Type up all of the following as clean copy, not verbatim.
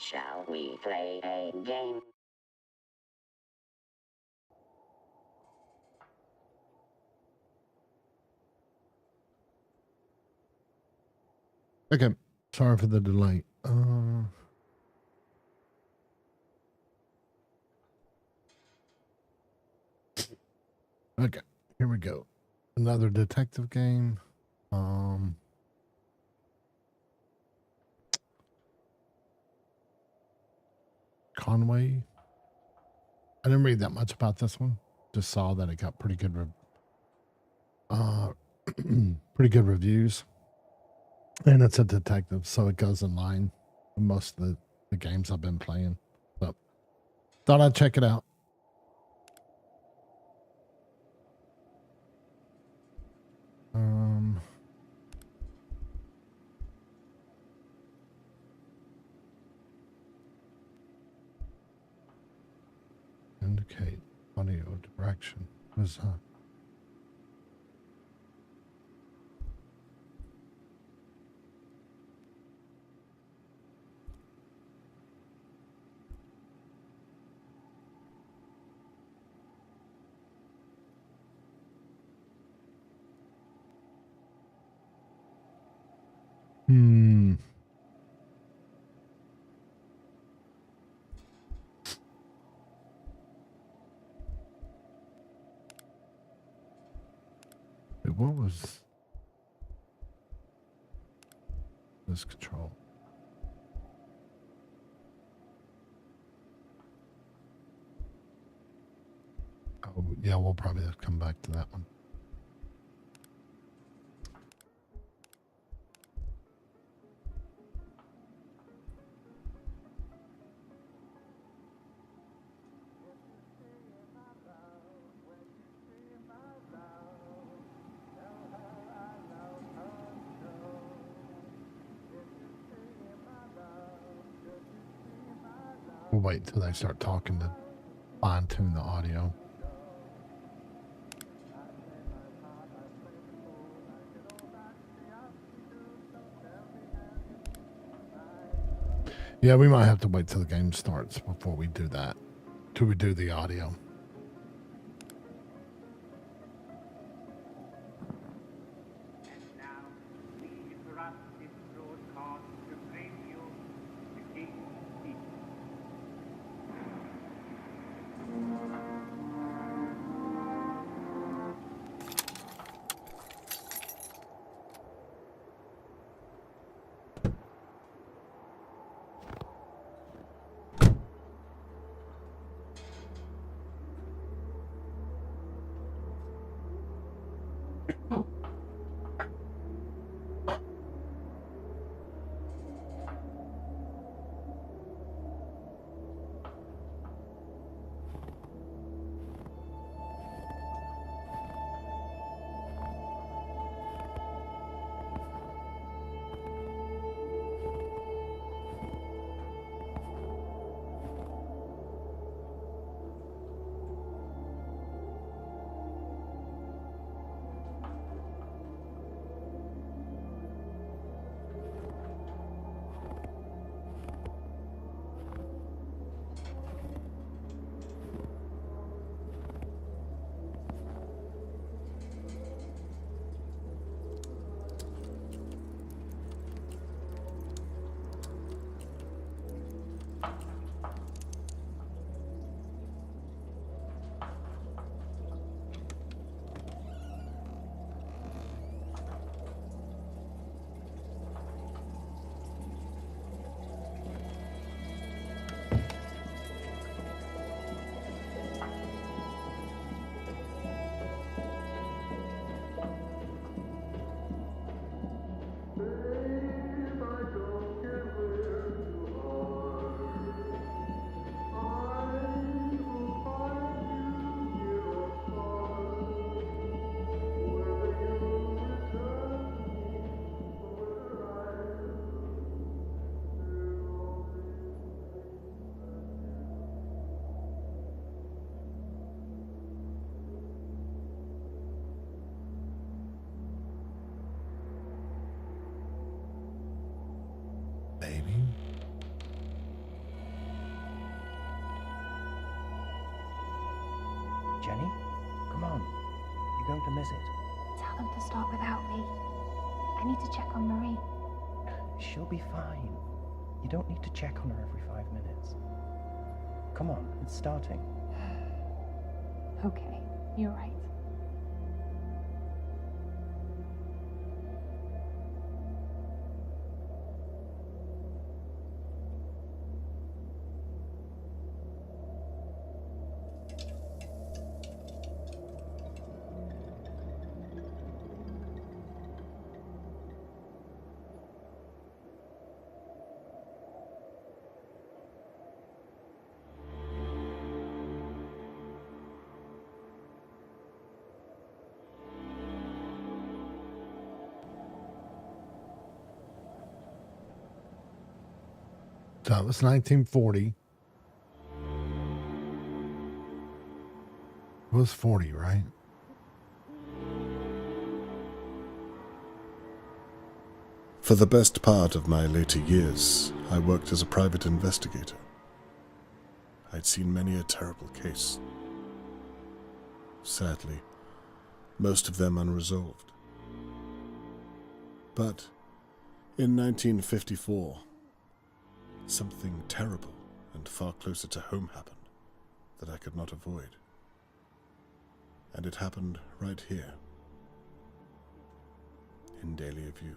Shall we play a game? Okay. Sorry for the delay. Okay. Here we go. Another detective game. Conway. I didn't read that much about this one. Just saw that it got pretty good pretty good reviews. And it's a detective, so it goes in line with most of the games I've been playing. So thought I'd check it out. Indicate audio direction. Was What was this control? Oh, yeah, we'll probably have to come back to that one. We'll wait until they start talking to fine tune the audio. Yeah, we might have to wait till the game starts before we do that. Till we do the audio. going to miss it. Tell them to start without me. I need to check on Marie. She'll be fine. You don't need to check on her every 5 minutes. Come on, it's starting. Okay, you're right. That was 1940. It was 40, right? For the best part of my later years, I worked as a private investigator. I'd seen many a terrible case. Sadly, most of them unresolved. But in 1954, something terrible and far closer to home happened that I could not avoid. And it happened right here, in Dahlia View.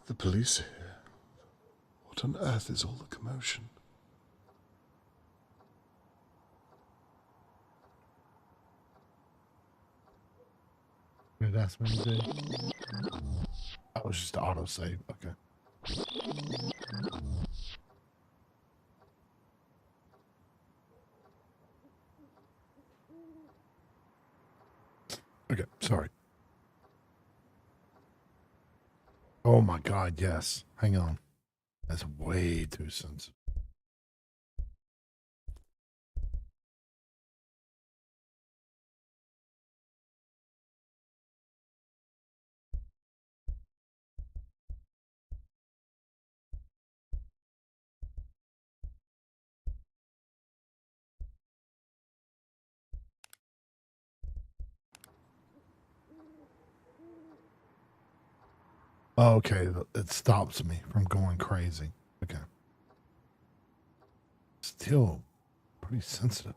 The police are here. What on earth is all the commotion? Did it ask me to do? That was just autosave. Okay. Okay, sorry. Oh my God, yes. Hang on. That's way too sensitive. Okay, it stops me from going crazy. Okay. Still pretty sensitive.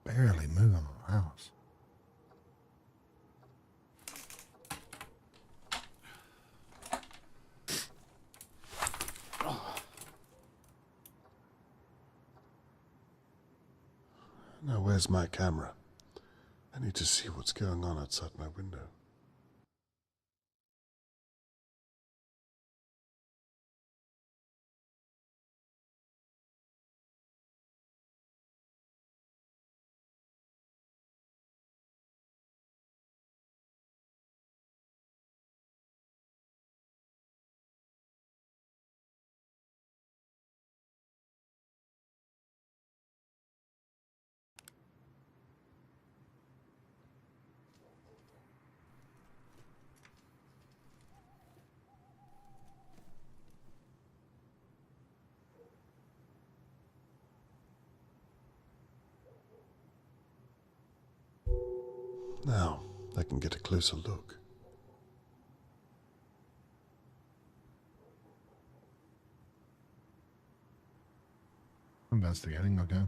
Barely moving my mouse. Now, where's my camera? I need to see what's going on outside my window. Now, I can get a closer look. Investigating, okay.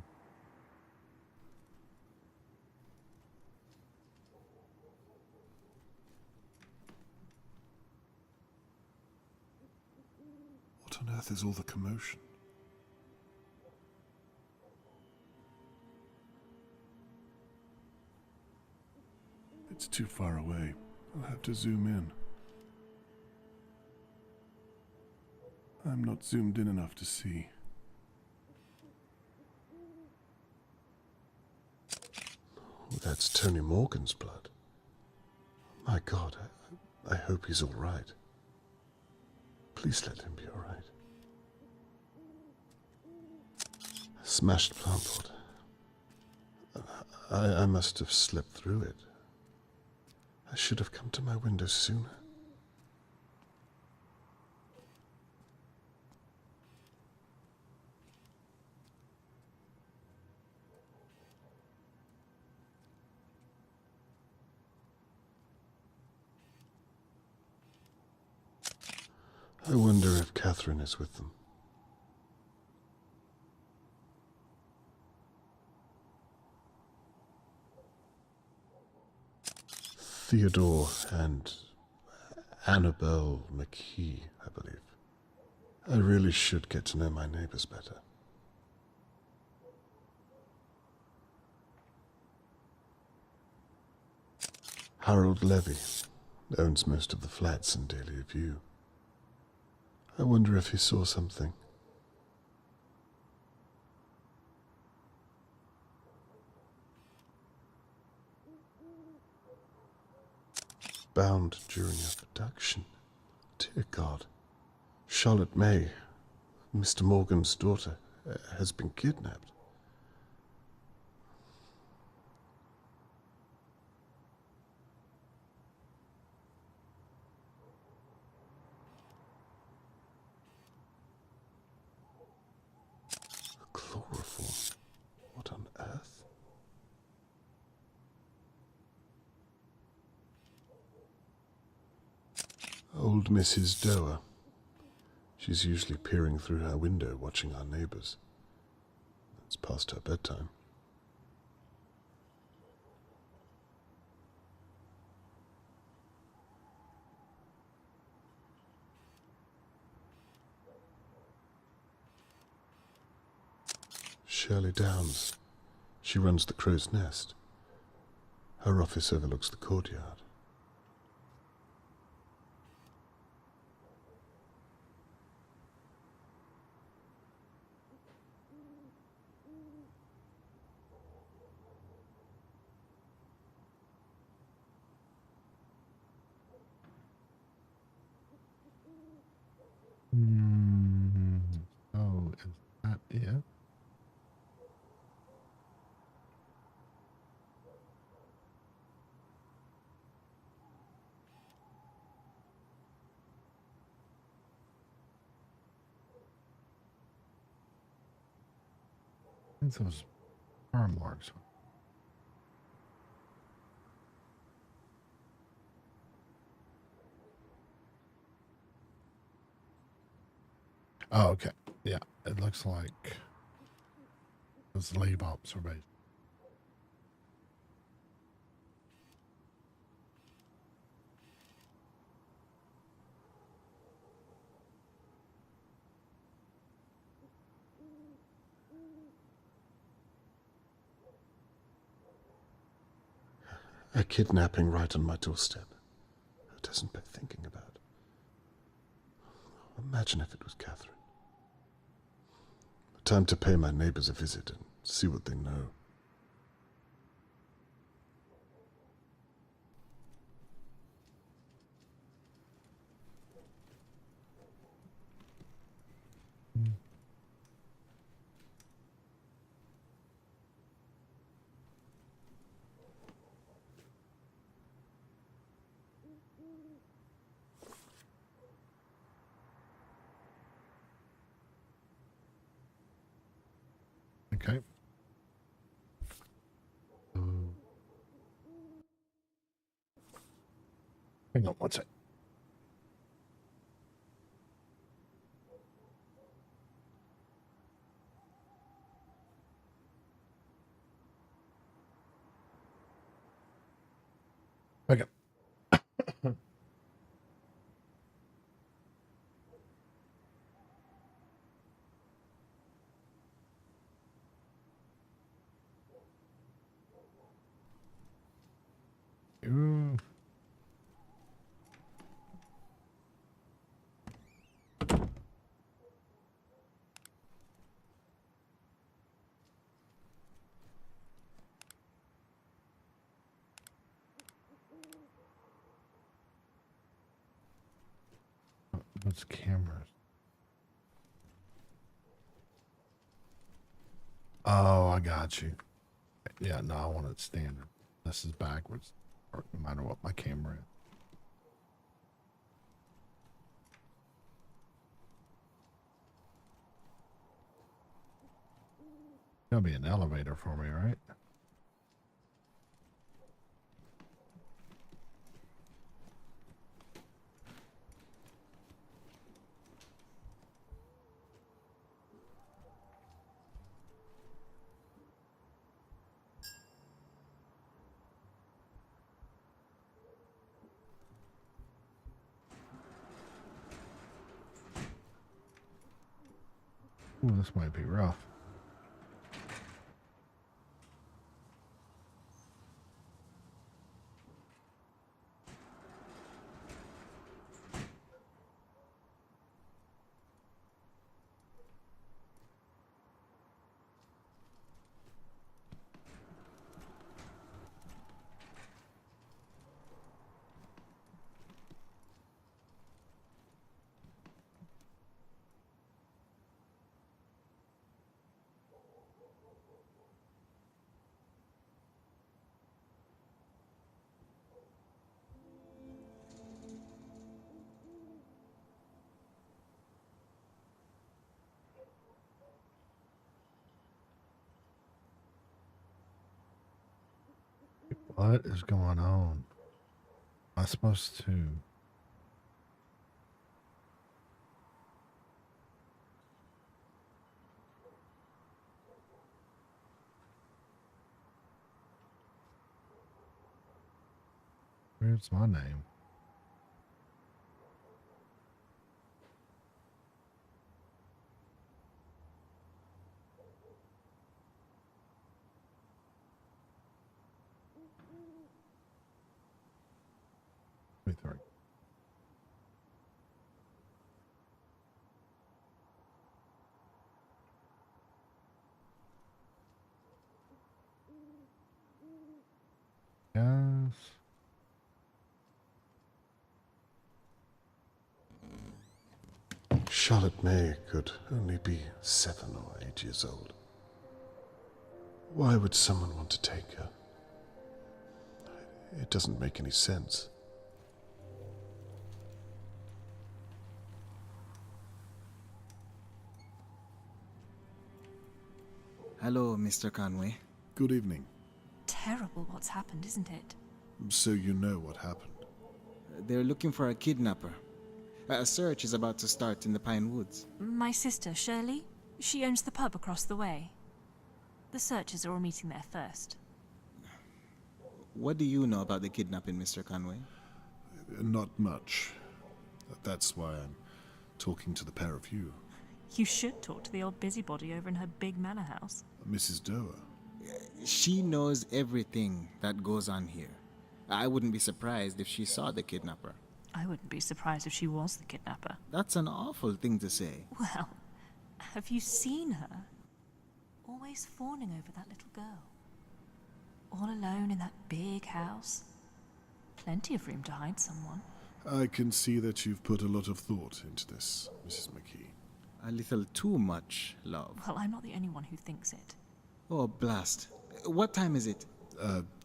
earth is all the commotion? It's too far away. I'll have to zoom in. I'm not zoomed in enough to see. Oh, that's Tony Morgan's blood. My God, I hope he's all right. Please let him be all right. Smashed plant pot. I must have slipped through it. I should have come to my window sooner. I wonder if Catherine is with them. Theodore and Annabelle McKee, I believe. I really should get to know my neighbors better. Harold Levy owns most of the flats in Dahlia View. I wonder if he saw something. Bound during a production. Dear God. Charlotte May, Mr. Morgan's daughter, has been kidnapped. Chloroform. What on earth? Old Mrs. Doer. She's usually peering through her window watching our neighbors. It's past her bedtime. Shirley Downs. She runs the Crow's Nest. Her office overlooks the courtyard. Oh, is that it? I think those arm marks. Oh, okay. Yeah, it looks like those lab observations. A kidnapping right on my doorstep. Who doesn't bear thinking about? Imagine if it was Catherine. Time to pay my neighbors a visit and see what they know. Okay. Hang on one sec. Okay. What's cameras? Oh, I got you. Yeah, no, I want it standard. This is backwards, or no matter what my camera is. There'll be an elevator for me, right? Ooh, this might be rough. What is going on? Am I supposed to? Where's my name? Wait, sorry. Yes. Charlotte May could only be 7 or 8 years old. Why would someone want to take her? It doesn't make any sense. Hello, Mr. Conway. Good evening. Terrible what's happened, isn't it? So you know what happened? They're looking for a kidnapper. A search is about to start in the Pine Woods. My sister, Shirley, she owns the pub across the way. The searchers are all meeting there first. What do you know about the kidnapping, Mr. Conway? Not much. That's why I'm talking to the pair of you. You should talk to the old busybody over in her big manor house. Mrs. Doer. She knows everything that goes on here. I wouldn't be surprised if she saw the kidnapper. I wouldn't be surprised if she was the kidnapper. That's an awful thing to say. Well, have you seen her? Always fawning over that little girl. All alone in that big house. Plenty of room to hide someone. I can see that you've put a lot of thought into this, Mrs. McKee. A little too much, love. Well, I'm not the only one who thinks it. Oh, blast. What time is it?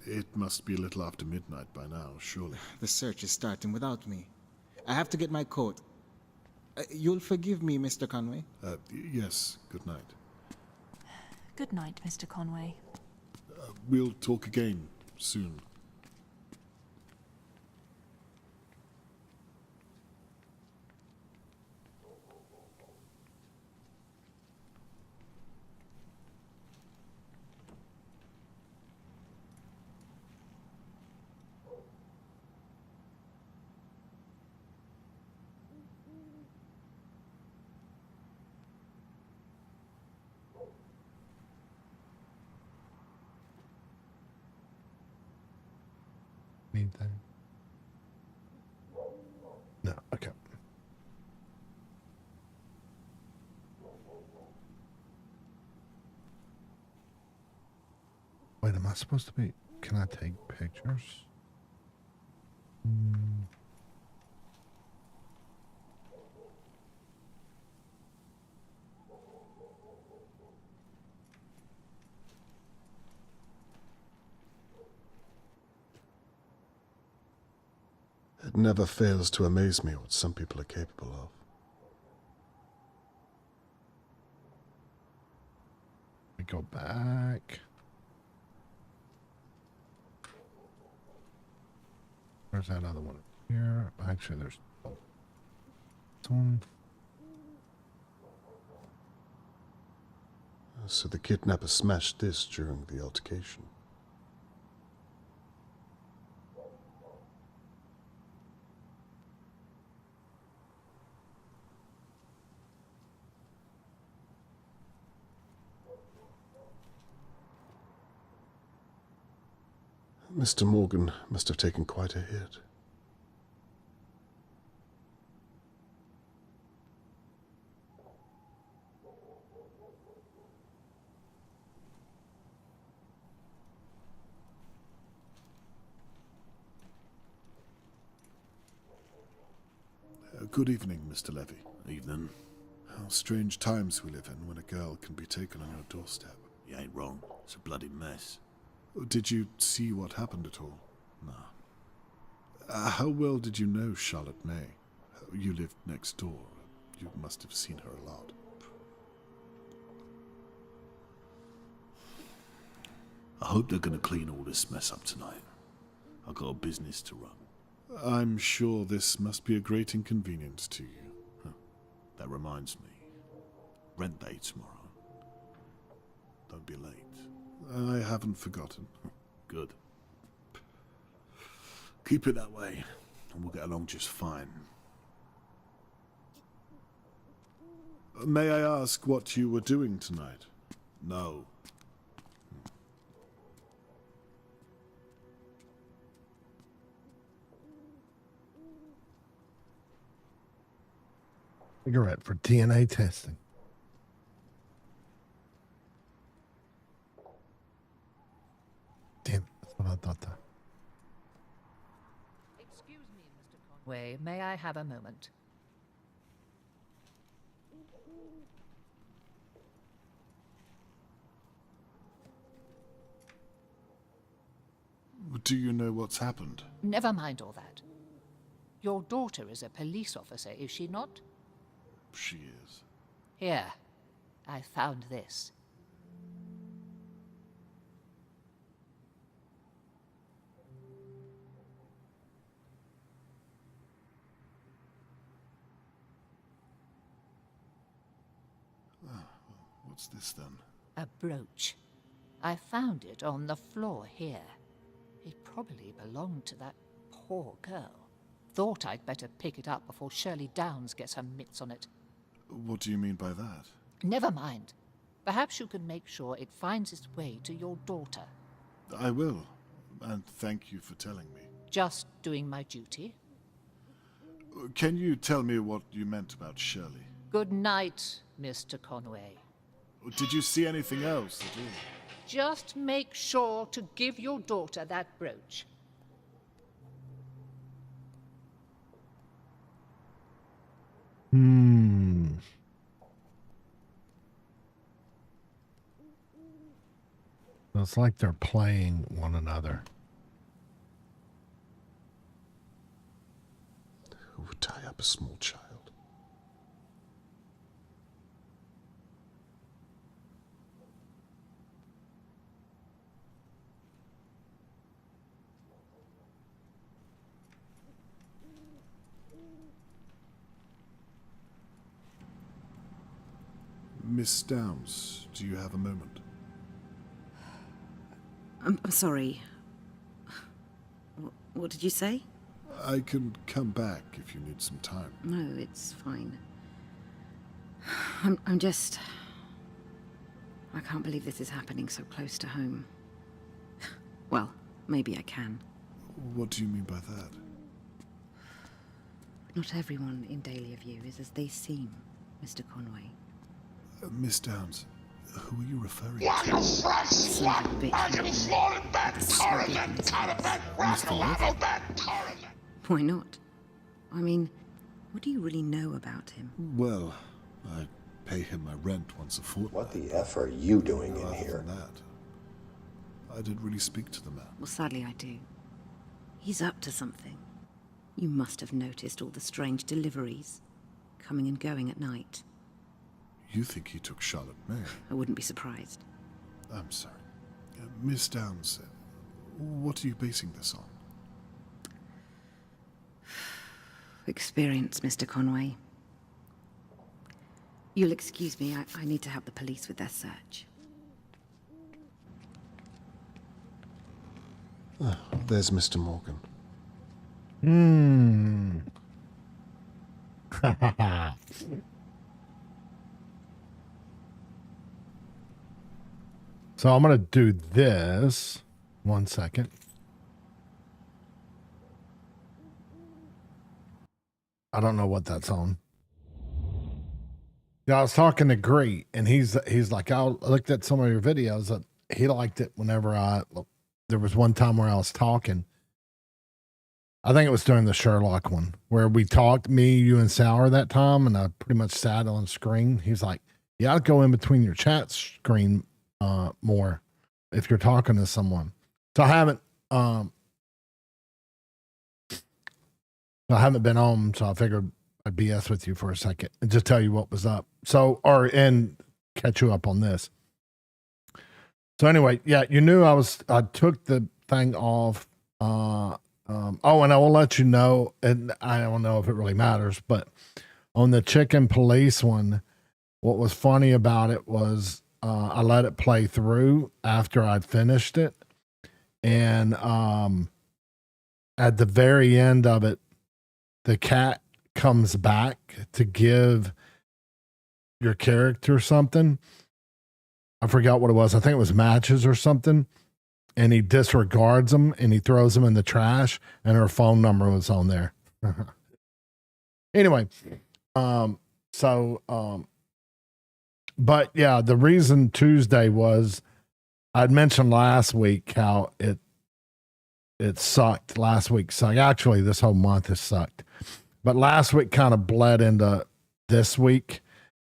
It must be a little after midnight by now, surely. The search is starting without me. I have to get my coat. You'll forgive me, Mr. Conway? Yes, good night. Good night, Mr. Conway. We'll talk again soon. Anything? No, okay. Wait, am I supposed to be? Can I take pictures? It never fails to amaze me what some people are capable of. We go back. Where's that other one? Here. Actually, there's this one. So the kidnapper smashed this during the altercation. Mr. Morgan must have taken quite a hit. Good evening, Mr. Levy. Evening. How strange times we live in when a girl can be taken on your doorstep. You ain't wrong. It's a bloody mess. Did you see what happened at all? Nah. How well did you know Charlotte May? You lived next door. You must have seen her a lot. I hope they're gonna clean all this mess up tonight. I've got a business to run. I'm sure this must be a great inconvenience to you. That reminds me. Rent day tomorrow. Don't be late. I haven't forgotten. Good. Keep it that way, and we'll get along just fine. May I ask what you were doing tonight? No. Cigarette for DNA testing. Damn, that's what I thought that. Excuse me, Mr. Conway. May I have a moment? Do you know what's happened? Never mind all that. Your daughter is a police officer, is she not? She is. Here, I found this. What's this then? A brooch. I found it on the floor here. It probably belonged to that poor girl. Thought I'd better pick it up before Shirley Downs gets her mitts on it. What do you mean by that? Never mind. Perhaps you can make sure it finds its way to your daughter. I will, and thank you for telling me. Just doing my duty. Can you tell me what you meant about Shirley? Good night, Mr. Conway. Did you see anything else at all? Just make sure to give your daughter that brooch. It's like they're playing one another. Who would tie up a small child? Miss Downs, do you have a moment? I'm sorry. What did you say? I can come back if you need some time. No, it's fine. I'm just... I can't believe this is happening so close to home. Well, maybe I can. What do you mean by that? Not everyone in Dahlia View is as they seem, Mr. Conway. Miss Downs, who are you referring to? Like a fresh slut! Like a slaughtered bad caravan! Caravan! Rockalava bad caravan! Why not? I mean, what do you really know about him? Well, I pay him my rent once a fortnight. What the F are you doing in Other here? than that, I didn't really speak to the man. Well, sadly I do. He's up to something. You must have noticed all the strange deliveries coming and going at night. You think he took Charlotte May? I wouldn't be surprised. I'm sorry. Miss Downs, what are you basing this on? Experience, Mr. Conway. You'll excuse me, I need to help the police with their search. Oh, there's Mr. Morgan. So I'm going to do this. 1 second. I don't know what that's on. Yeah, I was talking to Great, and he's like, I looked at some of your videos. He liked it whenever there was one time where I was talking. I think it was during the Sherlock one where we talked, me, you, and Sour that time, and I pretty much sat on screen. He's like, yeah, I'd go in between your chat screen more if you're talking to someone. So I haven't been on, so I figured I'd BS with you for a second and just tell you what was up. And catch you up on this. So anyway, yeah, you knew I took the thing off. And I will let you know, and I don't know if it really matters, but on the chicken police one, what was funny about it was I let it play through after I'd finished it. And at the very end of it, the cat comes back to give your character something. I forgot what it was. I think it was matches or something. And he disregards them and he throws them in the trash, and her phone number was on there. Anyway, but yeah, the reason Tuesday was I'd mentioned last week how it sucked. Last week sucked. Actually, this whole month has sucked. But last week kind of bled into this week.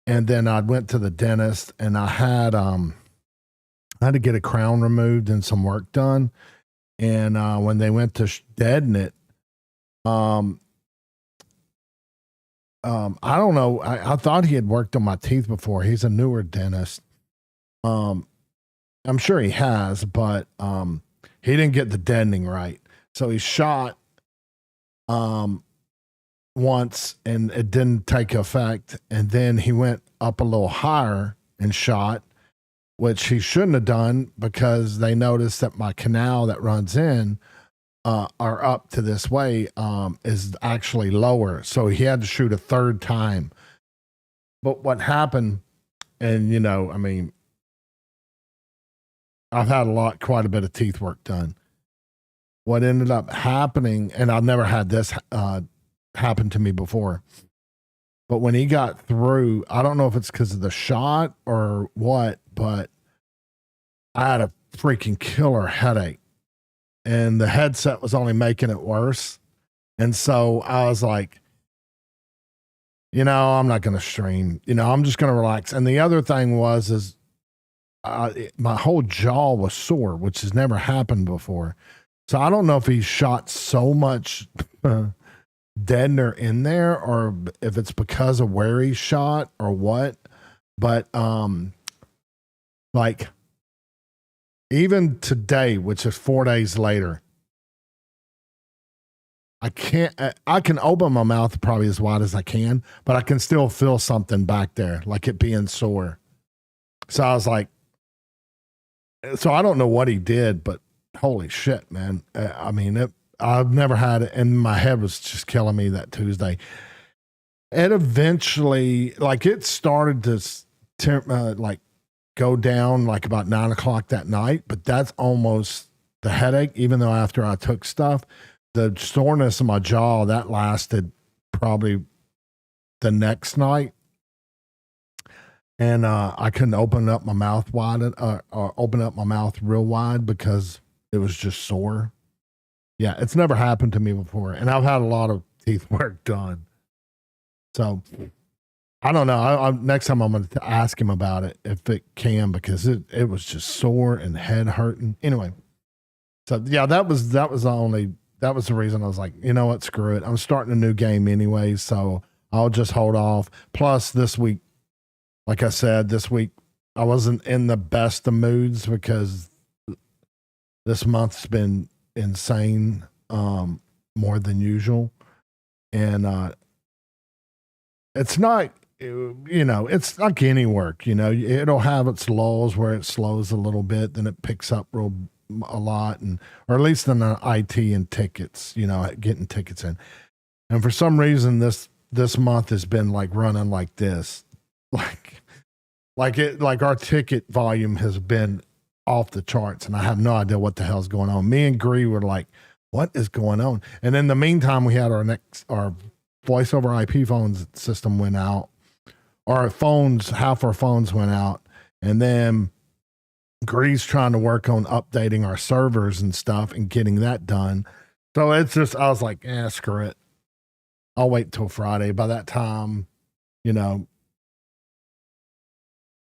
And then I went to the dentist and I had to get a crown removed and some work done. And when they went to deaden it, I don't know. I thought he had worked on my teeth before. He's a newer dentist. I'm sure he has, but he didn't get the deadening right. So he shot once and it didn't take effect. And then he went up a little higher and shot, which he shouldn't have done because they noticed that my canal that runs in or up to this way is actually lower. So he had to shoot a third time. But what happened, and you know, I mean, I've had quite a bit of teeth work done. What ended up happening, and I've never had this happen to me before, but when he got through, I don't know if it's because of the shot or what, but I had a freaking killer headache. And the headset was only making it worse. And so I was like, you know, I'm not going to stream. You know, I'm just going to relax. And the other thing was my whole jaw was sore, which has never happened before. So I don't know if he shot so much deadener in there or if it's because of where he shot or what. But like even today, which is 4 days later, I can open my mouth probably as wide as I can, but I can still feel something back there, like it being sore. So I was like, so I don't know what he did, but holy shit, man. I mean, I've never had it, and my head was just killing me that Tuesday. It eventually, like it started to like go down like about 9 o'clock that night, but that's almost the headache, even though after I took stuff, the soreness in my jaw, that lasted probably the next night. And I couldn't open up my mouth wide or open up my mouth real wide because it was just sore. Yeah, it's never happened to me before. And I've had a lot of teeth work done. So I don't know. Next time I'm going to ask him about it if it can, because it was just sore and head hurting. Anyway, so yeah, that was the only that was the reason I was like, you know what, screw it. I'm starting a new game anyway, so I'll just hold off. Plus, this week, like I said, this week I wasn't in the best of moods because this month's been insane, more than usual, and it's not. It's like any work, it'll have its lulls where it slows a little bit, then it picks up a lot, or at least in the IT and tickets, getting tickets in. And for some reason, this month has been like running like this, like our ticket volume has been off the charts, and I have no idea what the hell's going on. Me and Gree were like, what is going on? And in the meantime, we had our voice over IP phones system went out. Half our phones went out, and then Gree's trying to work on updating our servers and stuff and getting that done. So it's just, I was like, screw it. I'll wait till Friday. By that time, it'll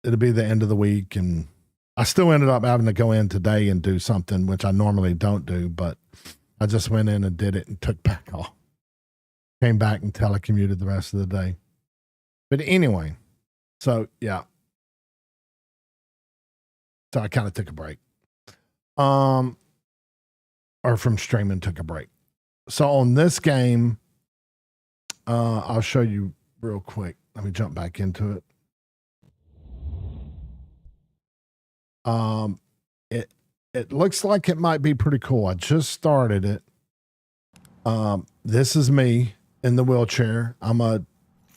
be the end of the week, and I still ended up having to go in today and do something, which I normally don't do, but I just went in and did it and took back off. Came back and telecommuted the rest of the day. But anyway, so yeah. So I kind of took a break. Or from streaming, took a break. So on this game, I'll show you real quick. Let me jump back into it. It looks like it might be pretty cool. I just started it. This is me in the wheelchair. I'm a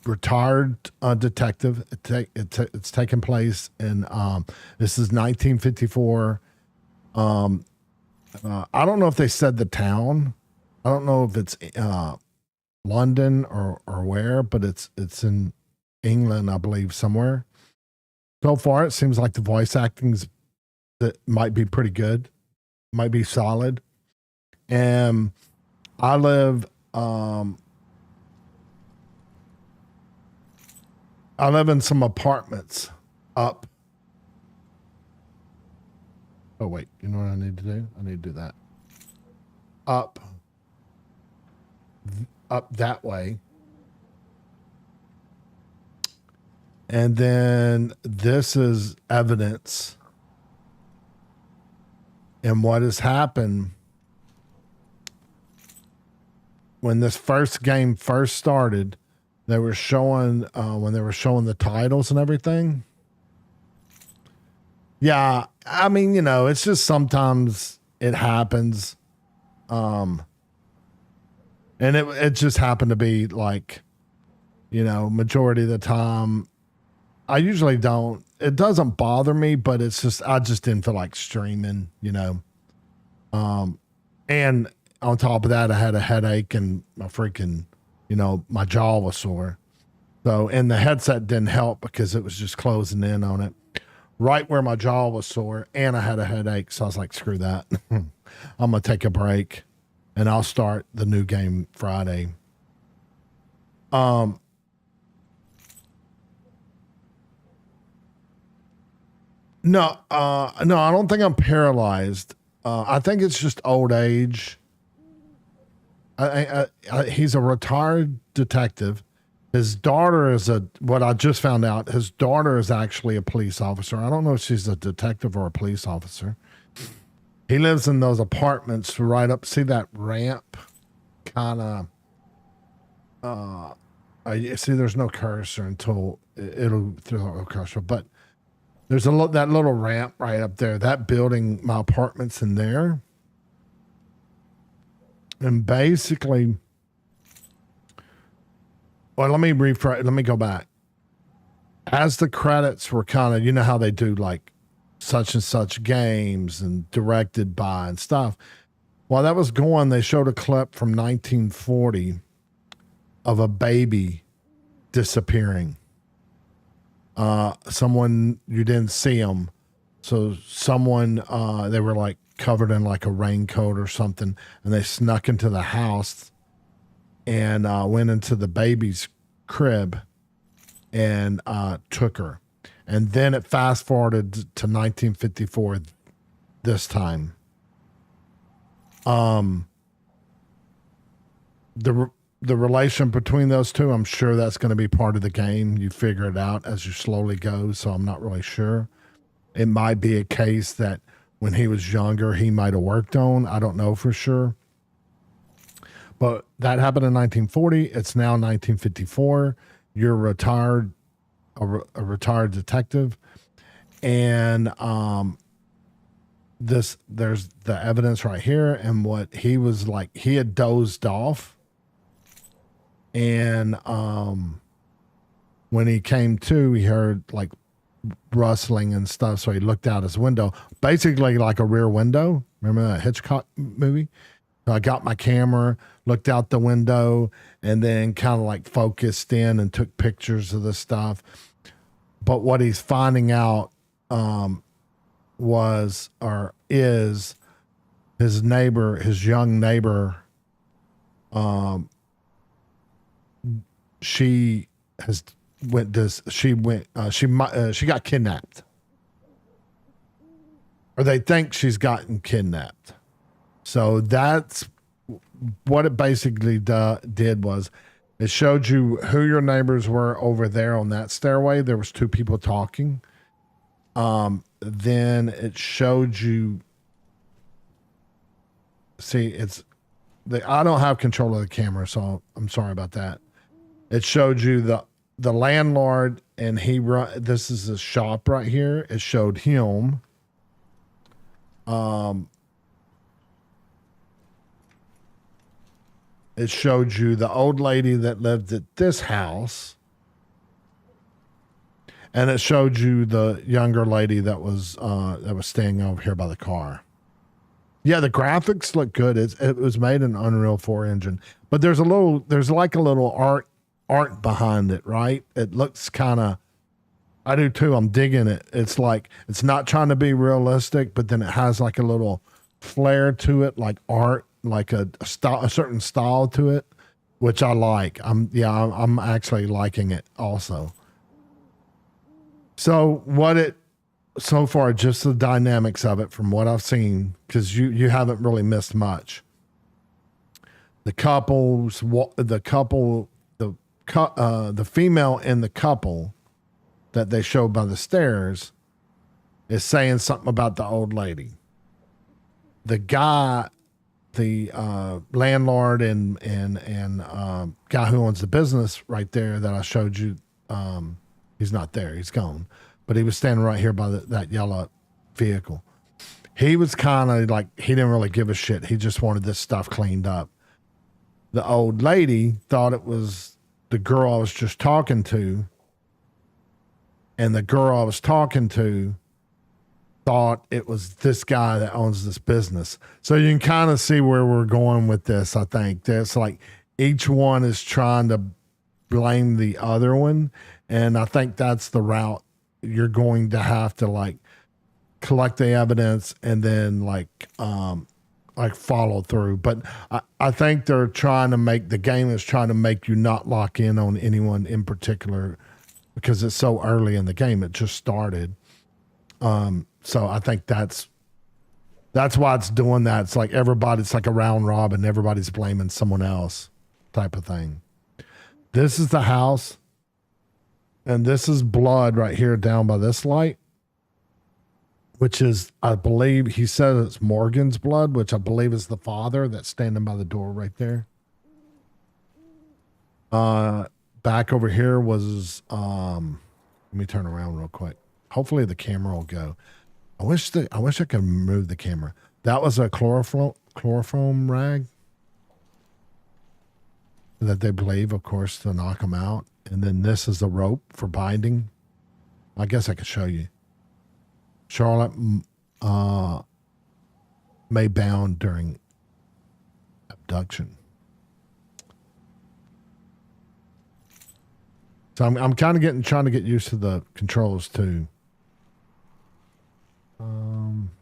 retired detective. It's taking place in this is 1954. I don't know if they said the town. I don't know if it's London or where, but it's in England, I believe, somewhere. So far, it seems like the voice acting's that might be pretty good, might be solid. And I live in some apartments up. Oh, wait. You know what I need to do? I need to do that. Up that way. And then this is evidence. And what has happened when this first game first started, they were showing, when they were showing the titles and everything. Yeah, I mean, it's just sometimes it happens. And it just happened to be like, majority of the time, I usually don't, it doesn't bother me, but it's just, I just didn't feel like streaming, and on top of that, I had a headache and my freaking, my jaw was sore. So, and the headset didn't help because it was just closing in on it right where my jaw was sore, and I had a headache. So I was like, screw that. I'm going to take a break and I'll start the new game Friday. No, I don't think I'm paralyzed. I think it's just old age. He's a retired detective. His daughter is what I just found out, his daughter is actually a police officer. I don't know if she's a detective or a police officer. He lives in those apartments right up. See that ramp? Kind of. See, there's no cursor until it'll throw a cursor, but there's that little ramp right up there. That building, my apartment's in there. And basically, well, let me go back. As the credits were kind of, how they do like such and such games and directed by and stuff. While that was going, they showed a clip from 1940 of a baby disappearing. Someone, you didn't see them. So someone, they were like covered in like a raincoat or something, and they snuck into the house and went into the baby's crib and took her. And then it fast forwarded to 1954 this time. the relation between those two, I'm sure that's going to be part of the game. You figure it out as you slowly go. So I'm not really sure. It might be a case that when he was younger, he might have worked on. I don't know for sure. But that happened in 1940. It's now 1954. You're retired, a retired detective. And there's the evidence right here. And what he was like, he had dozed off. And when he came to, he heard like rustling and stuff. So he looked out his window, basically like a rear window. Remember that Hitchcock movie? So I got my camera, looked out the window, and then kind of like focused in and took pictures of the stuff. But what he's finding out is his neighbor, his young neighbor, she got kidnapped, or they think she's gotten kidnapped. So that's what it basically did was it showed you who your neighbors were over there on that stairway. There was two people talking. Then it showed you. See, I don't have control of the camera, so I'm sorry about that. It showed you the landlord, and this is a shop right here. It showed him. It showed you the old lady that lived at this house. And it showed you the younger lady that was staying over here by the car. Yeah, the graphics look good. It was made in Unreal 4 engine. But there's like a little art behind it, right? It looks kind of, I do too. I'm digging it. It's like, it's not trying to be realistic, but then it has like a little flair to it, like art, like a certain style to it, which I like. I'm actually liking it also. So so far, just the dynamics of it from what I've seen, because you haven't really missed much. The female in the couple that they showed by the stairs is saying something about the old lady. The guy, the landlord and guy who owns the business right there that I showed you, he's not there. He's gone. But he was standing right here by that yellow vehicle. He was kind of like, he didn't really give a shit. He just wanted this stuff cleaned up. The old lady thought it was the girl I was just talking to. And the girl I was talking to thought it was this guy that owns this business. So you can kind of see where we're going with this, I think. There's like each one is trying to blame the other one. And I think that's the route you're going to have to like collect the evidence and then like follow through. But I think they're trying to the game is trying to make you not lock in on anyone in particular because it's so early in the game. It just started. So I think that's why it's doing that. It's like it's like a round robin. Everybody's blaming someone else type of thing. This is the house. And this is blood right here down by this light, which is, I believe, he says it's Morgan's blood, which I believe is the father that's standing by the door right there. Back over here was, let me turn around real quick. Hopefully the camera will go. I wish I could move the camera. That was a chloroform rag that they believe, of course, to knock them out. And then this is the rope for binding. I guess I could show you. Charlotte may bound during abduction. So I'm kind of trying to get used to the controls too.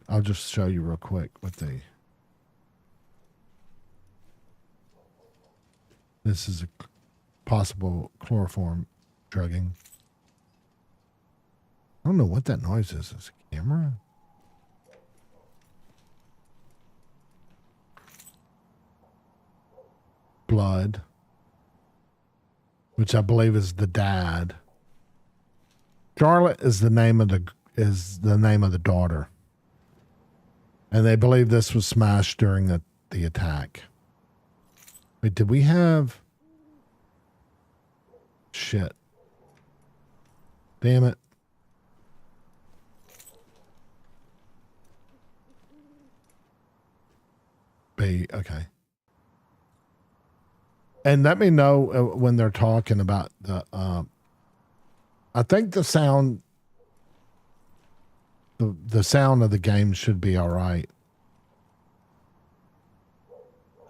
I'll just show you real quick what this is a possible chloroform drugging. I don't know what that noise is. Is it a camera? blood, which I believe is the dad. Charlotte is the name of the daughter. And they believe this was smashed during the attack. Wait, did we have... Shit. Damn it. Okay. And let me know when they're talking about the... I think the sound... The sound of the game should be all right.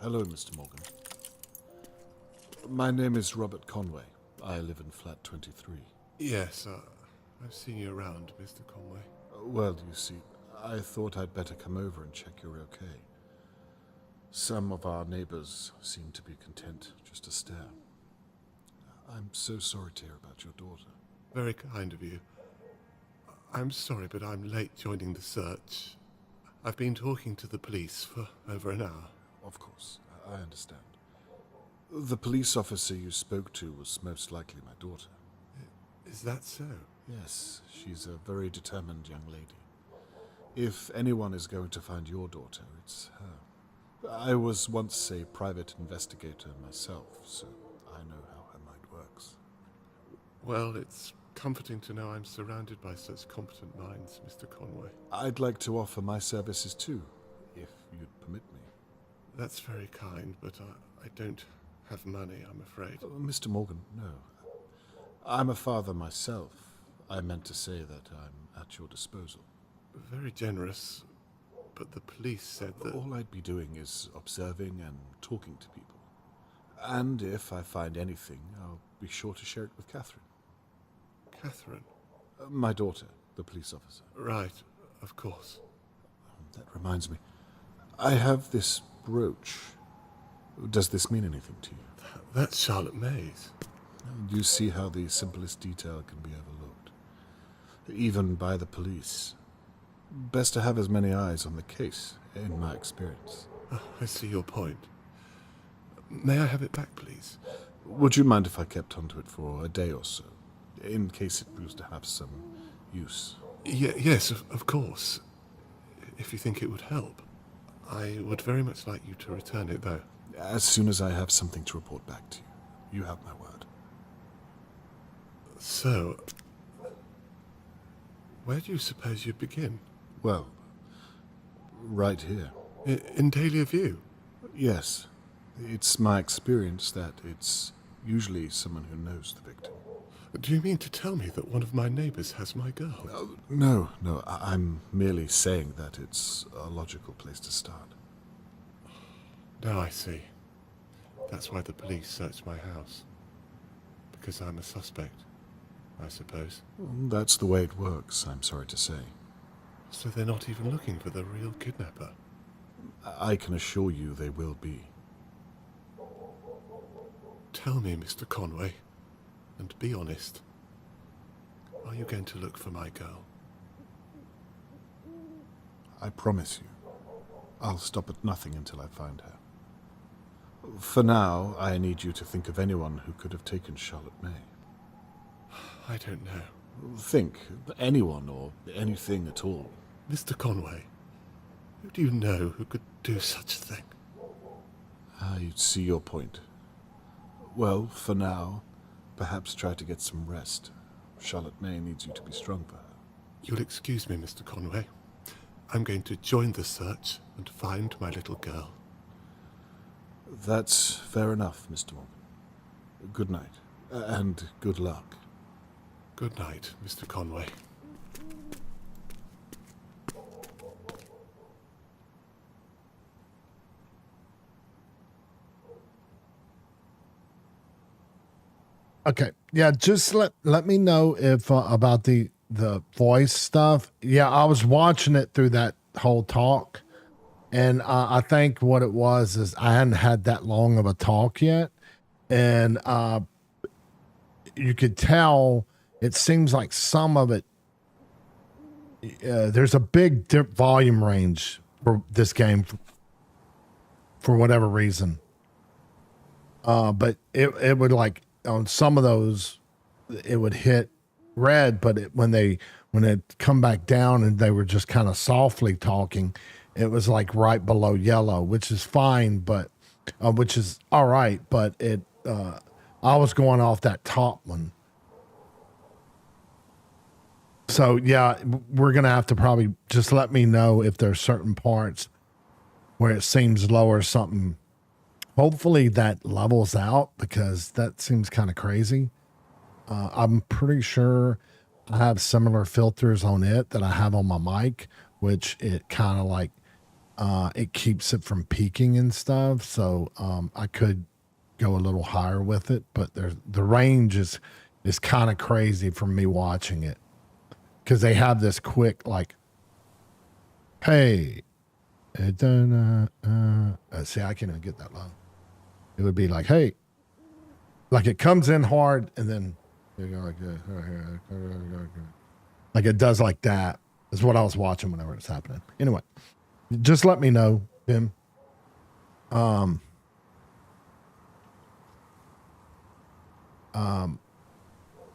Hello, Mr. Morgan. My name is Robert Conway. I live in flat 23. Yes, I've seen you around, Mr. Conway. Well, you see, I thought I'd better come over and check you're okay. Some of our neighbors seem to be content just to stare. I'm so sorry to hear about your daughter. Very kind of you. I'm sorry, but I'm late joining the search. I've been talking to the police for over an hour. Of course, I understand. The police officer you spoke to was most likely my daughter. Is that so? Yes, she's a very determined young lady. If anyone is going to find your daughter, it's her. I was once a private investigator myself, so I know how her mind works. Well, it's comforting to know I'm surrounded by such competent minds, Mr. Conway. I'd like to offer my services too, if you'd permit me. That's very kind, but I don't have money, I'm afraid. Mr. Morgan, no. I'm a father myself. I meant to say that I'm at your disposal. Very generous, but the police said that... All I'd be doing is observing and talking to people. And if I find anything, I'll be sure to share it with Catherine. Catherine? My daughter, the police officer. Right, of course. That reminds me. I have this brooch. Does this mean anything to you? That's Charlotte May's. You see how the simplest detail can be overlooked, even by the police. Best to have as many eyes on the case, in my experience. I see your point. May I have it back, please? Would you mind if I kept onto it for a day or so, in case it proves to have some use? Yes, of course. If you think it would help. I would very much like you to return it, though. As soon as I have something to report back to you. You have my word. So, where do you suppose you'd begin? Well, right here. In Dahlia View? Yes. It's my experience that it's usually someone who knows the victim. Do you mean to tell me that one of my neighbors has my girl? No. I'm merely saying that it's a logical place to start. Now I see. That's why the police searched my house. Because I'm a suspect, I suppose. That's the way it works, I'm sorry to say. So they're not even looking for the real kidnapper? I can assure you they will be. Tell me, Mr. Conway, and be honest. Are you going to look for my girl? I promise you. I'll stop at nothing until I find her. For now, I need you to think of anyone who could have taken Charlotte May. I don't know. Think. Anyone or anything at all. Mr. Conway, who do you know who could do such a thing? I see your point. Well, for now, perhaps try to get some rest. Charlotte May needs you to be strong for her. You'll excuse me, Mr. Conway. I'm going to join the search and find my little girl. That's fair enough, Mr. Morgan. Good night, and good luck. Good night, Mr. Conway. Okay. Yeah, just let me know if about the voice stuff. Yeah, I was watching it through that whole talk, and I think what it was is I hadn't had that long of a talk yet, and you could tell it seems like some of it. There's a big volume range for this game for whatever reason. But it would like on some of those, it would hit red, but when it come back down and they were just kind of softly talking, it was like right below yellow, which is fine, but which is all right. But I was going off that top one. So yeah, we're gonna have to probably just let me know if there's certain parts where it seems low or something. Hopefully that levels out because that seems kind of crazy. I'm pretty sure I have similar filters on it that I have on my mic, which it kind of like it keeps it from peaking and stuff. So I could go a little higher with it, but the range is kind of crazy from me watching it because they have this quick like, hey, see, I can't even get that low. It would be like, hey, like it comes in hard and then you go like it does like that is what I was watching whenever it's happening. Anyway, just let me know, Bim.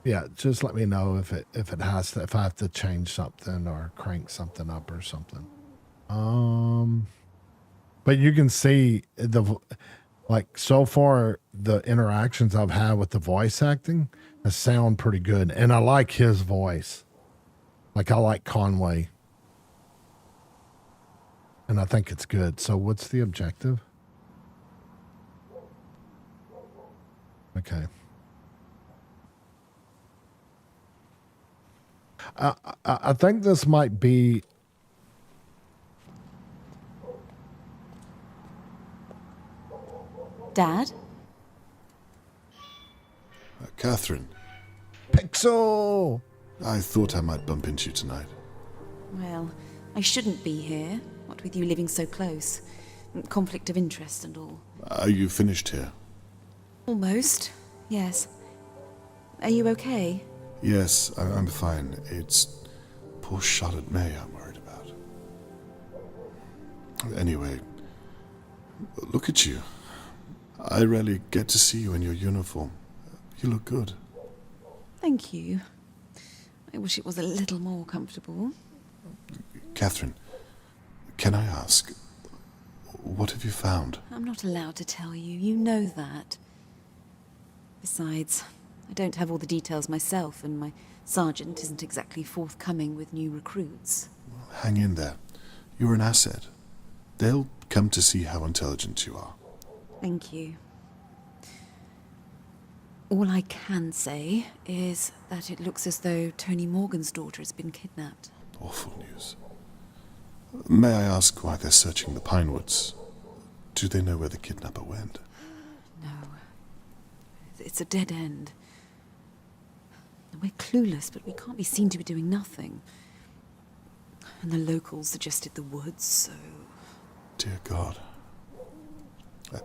Yeah, just let me know if it has to, if I have to change something or crank something up or something. But you can see like so far the interactions I've had with the voice acting has sound pretty good, and I like his voice. Like I like Conway, and I think it's good. So what's the objective? Okay. I think this might be. Dad? Catherine. Pixel! I thought I might bump into you tonight. Well, I shouldn't be here, what with you living so close. Conflict of interest and all. Are you finished here? Almost, yes. Are you okay? Yes, I'm fine. It's poor Charlotte May I'm worried about. Anyway, look at you. I rarely get to see you in your uniform. You look good. Thank you. I wish it was a little more comfortable. Catherine, can I ask, what have you found? I'm not allowed to tell you. You know that. Besides, I don't have all the details myself, and my sergeant isn't exactly forthcoming with new recruits. Hang in there. You're an asset. They'll come to see how intelligent you are. Thank you. All I can say is that it looks as though Tony Morgan's daughter has been kidnapped. Awful news. May I ask why they're searching the Pine Woods? Do they know where the kidnapper went? No. It's a dead end. We're clueless, but we can't be seen to be doing nothing. And the locals suggested the woods, so... Dear God. I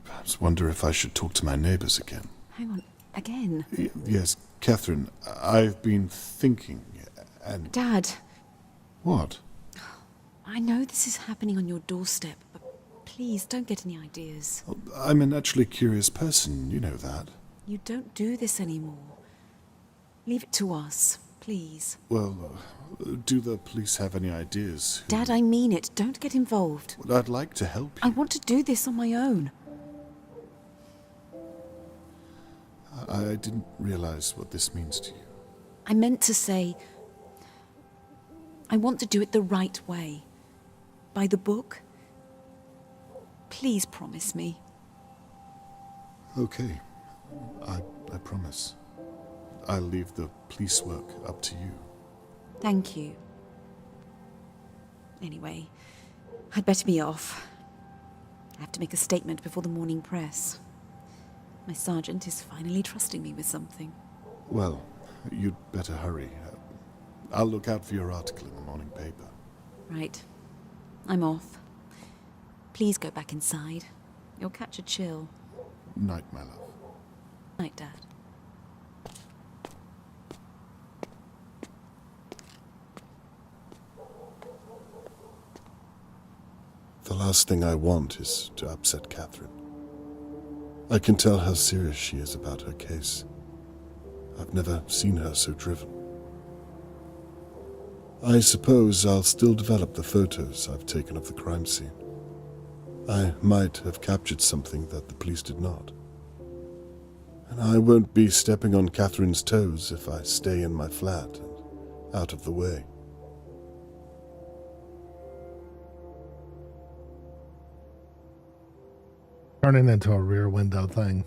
perhaps wonder if I should talk to my neighbors again. Hang on, again? Yes, Catherine, I've been thinking, and... Dad! What? I know this is happening on your doorstep, but please don't get any ideas. I'm a naturally curious person, you know that. You don't do this anymore. Leave it to us, please. Well, do the police have any ideas? Dad, I mean it. Don't get involved. Well, I'd like to help you. I want to do this on my own. I didn't realize what this means to you. I meant to say... I want to do it the right way. By the book. Please promise me. Okay. I promise. I'll leave the police work up to you. Thank you. Anyway, I'd better be off. I have to make a statement before the morning press. My sergeant is finally trusting me with something. Well, you'd better hurry. I'll look out for your article in the morning paper. Right. I'm off. Please go back inside. You'll catch a chill. Night, my love. Night, Dad. The last thing I want is to upset Catherine. I can tell how serious she is about her case. I've never seen her so driven. I suppose I'll still develop the photos I've taken of the crime scene. I might have captured something that the police did not. And I won't be stepping on Catherine's toes if I stay in my flat and out of the way. Turning into a rear window thing.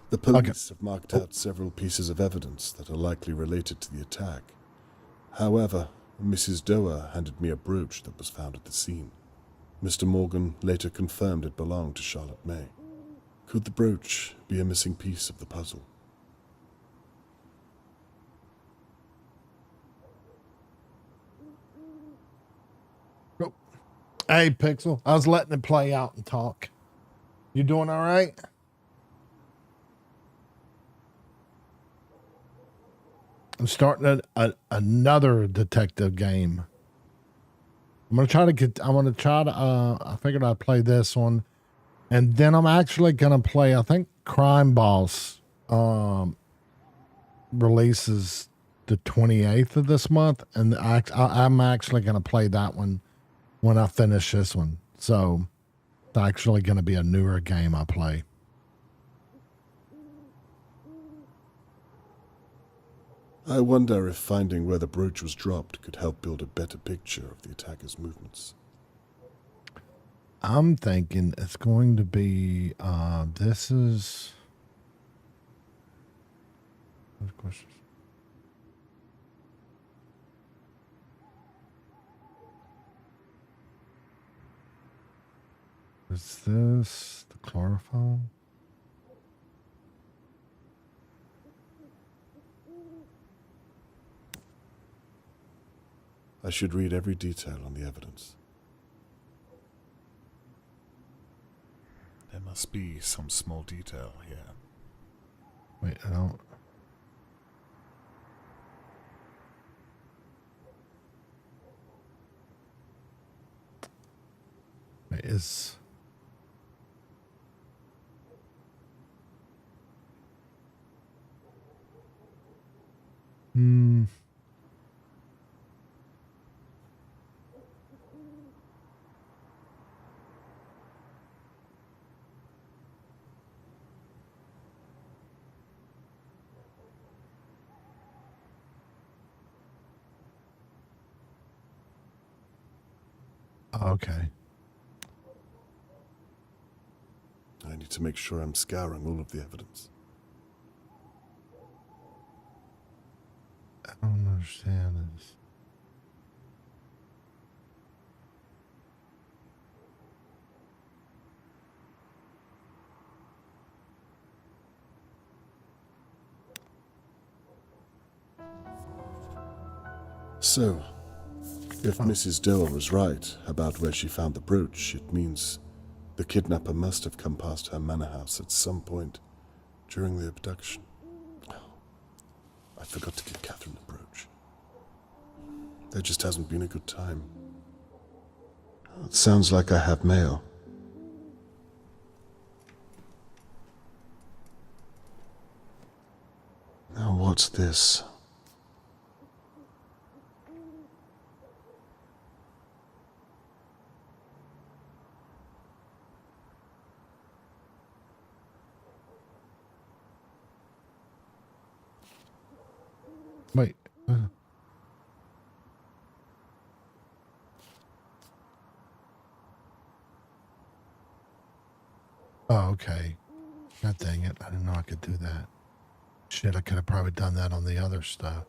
The police have marked out several pieces of evidence that are likely related to the attack. However, Mrs. Doer handed me a brooch that was found at the scene. Mr. Morgan later confirmed it belonged to Charlotte May. Could the brooch be a missing piece of the puzzle? Hey, Pixel. I was letting it play out and talk. You doing all right? I'm starting another detective game. I figured I'd play this one. And then I'm actually going to play, I think Crime Boss releases the 28th of this month. And I'm actually going to play that one when I finish this one. So it's actually going to be a newer game I play. I wonder if finding where the brooch was dropped could help build a better picture of the attacker's movements. I'm thinking it's going to be, this is... What questions? Is this the chlorophyll? I should read every detail on the evidence. There must be some small detail here. Wait, I don't... Wait, is... Okay. I need to make sure I'm scouring all of the evidence. I don't understand this. So, if Mrs. Doer was right about where she found the brooch, it means the kidnapper must have come past her manor house at some point during the abduction. I forgot to give Catherine the brooch. There just hasn't been a good time. It sounds like I have mail. Now what's this? Wait. Oh, okay. God dang it. I didn't know I could do that. Shit, I could have probably done that on the other stuff.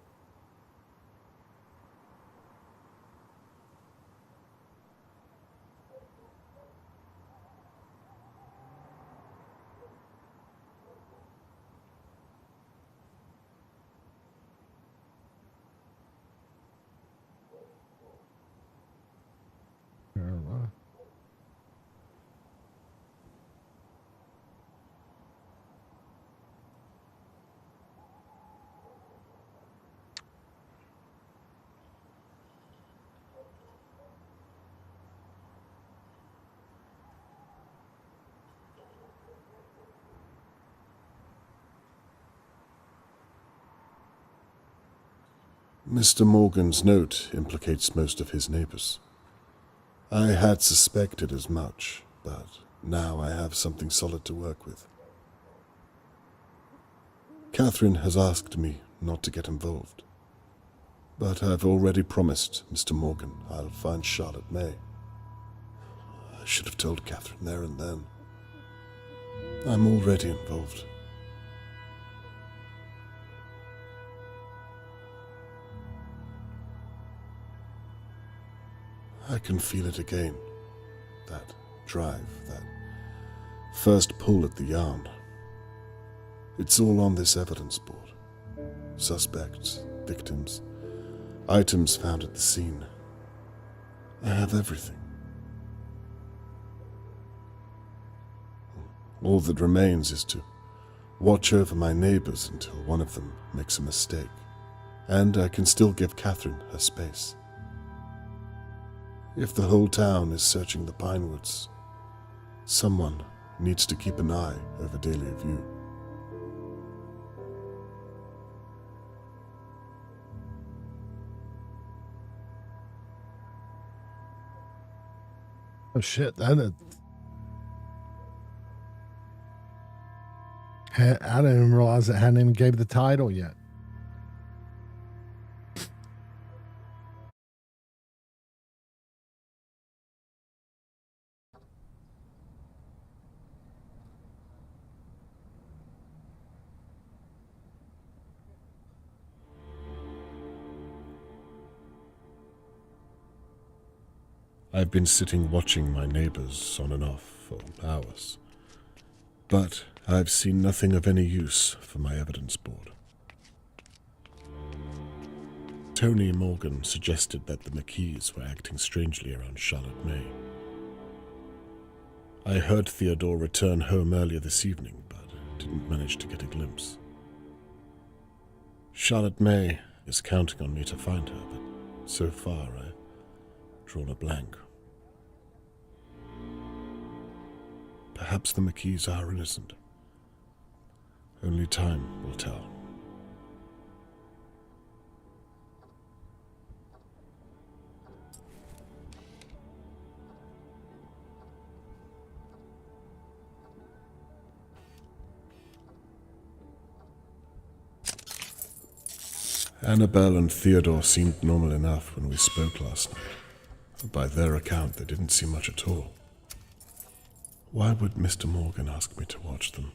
Mr. Morgan's note implicates most of his neighbors. I had suspected as much, but now I have something solid to work with. Catherine has asked me not to get involved, but I've already promised Mr. Morgan I'll find Charlotte May. I should have told Catherine there and then. I'm already involved. I can feel it again. That drive, that first pull at the yarn. It's all on this evidence board. Suspects, victims, items found at the scene. I have everything. All that remains is to watch over my neighbors until one of them makes a mistake, and I can still give Catherine her space. If the whole town is searching the Pinewoods, someone needs to keep an eye over Dahlia View. Oh shit, I didn't even realize it hadn't even gave the title yet. I've been sitting watching my neighbors on and off for hours, but I've seen nothing of any use for my evidence board. Tony Morgan suggested that the McKees were acting strangely around Charlotte May. I heard Theodore return home earlier this evening, but didn't manage to get a glimpse. Charlotte May is counting on me to find her, but so far I've drawn a blank. Perhaps the McKees are innocent. Only time will tell. Annabelle and Theodore seemed normal enough when we spoke last night. By their account, they didn't see much at all. Why would Mr. Morgan ask me to watch them?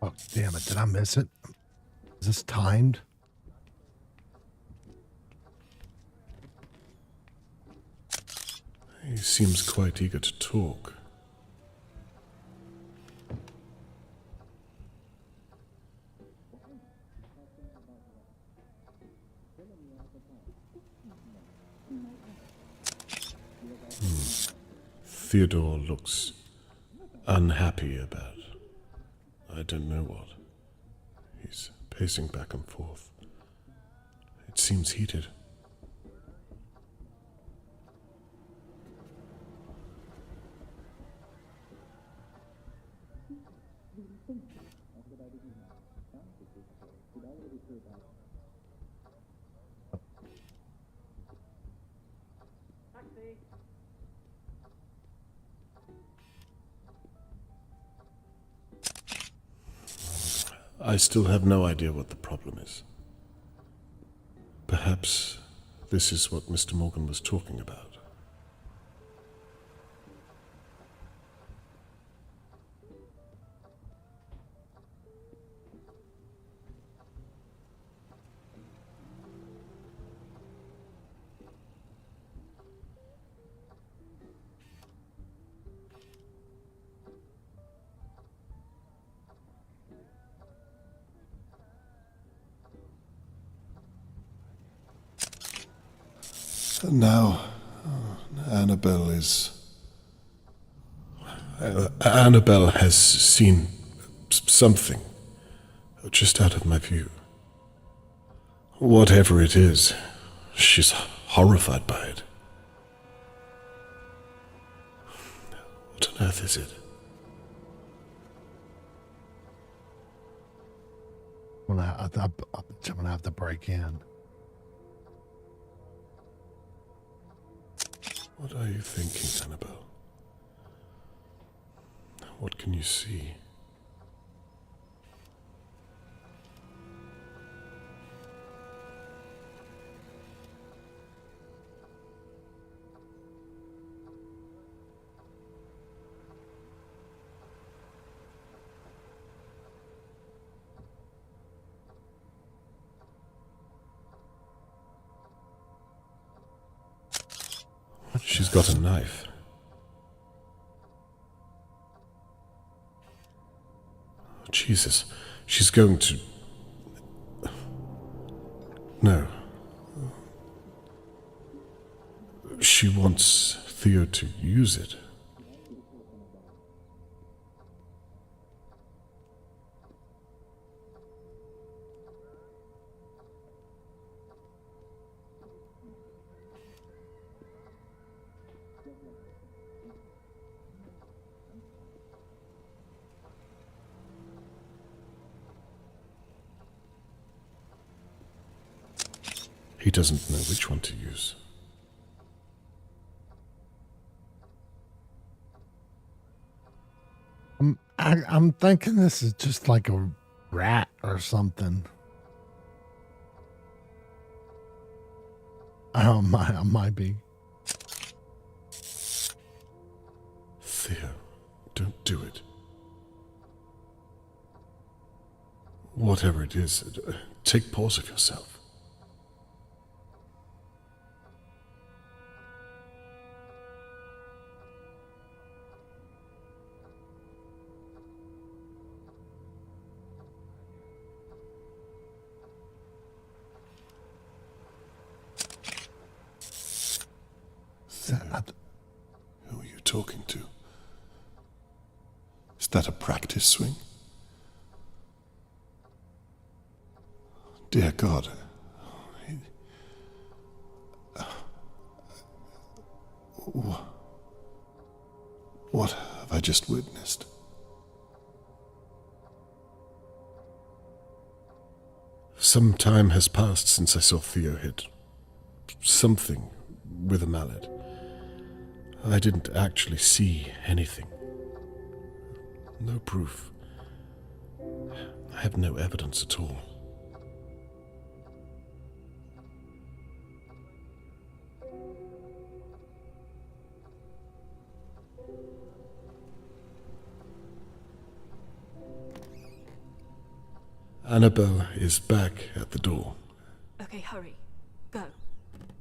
Oh, damn it. Did I miss it? Is this timed? He seems quite eager to talk. Theodore looks unhappy about I don't know what. He's pacing back and forth. It seems heated. I still have no idea what the problem is. Perhaps this is what Mr. Morgan was talking about. Now, Annabelle has seen something just out of my view. Whatever it is, she's horrified by it. What on earth is it? I bet you I'm gonna have to break in. What are you thinking, Annabelle? What can you see? She's got a knife. Oh, Jesus, she's going to... No. She wants Theo to use it. He doesn't know which one to use. I'm thinking this is just like a rat or something. I might be. Theo, don't do it. Whatever it is, take pause of yourself. Who are you talking to? Is that a practice swing? Dear God. What have I just witnessed? Some time has passed since I saw Theo hit something with a mallet. I didn't actually see anything. No proof. I have no evidence at all. Annabelle is back at the door. Okay, hurry. Go.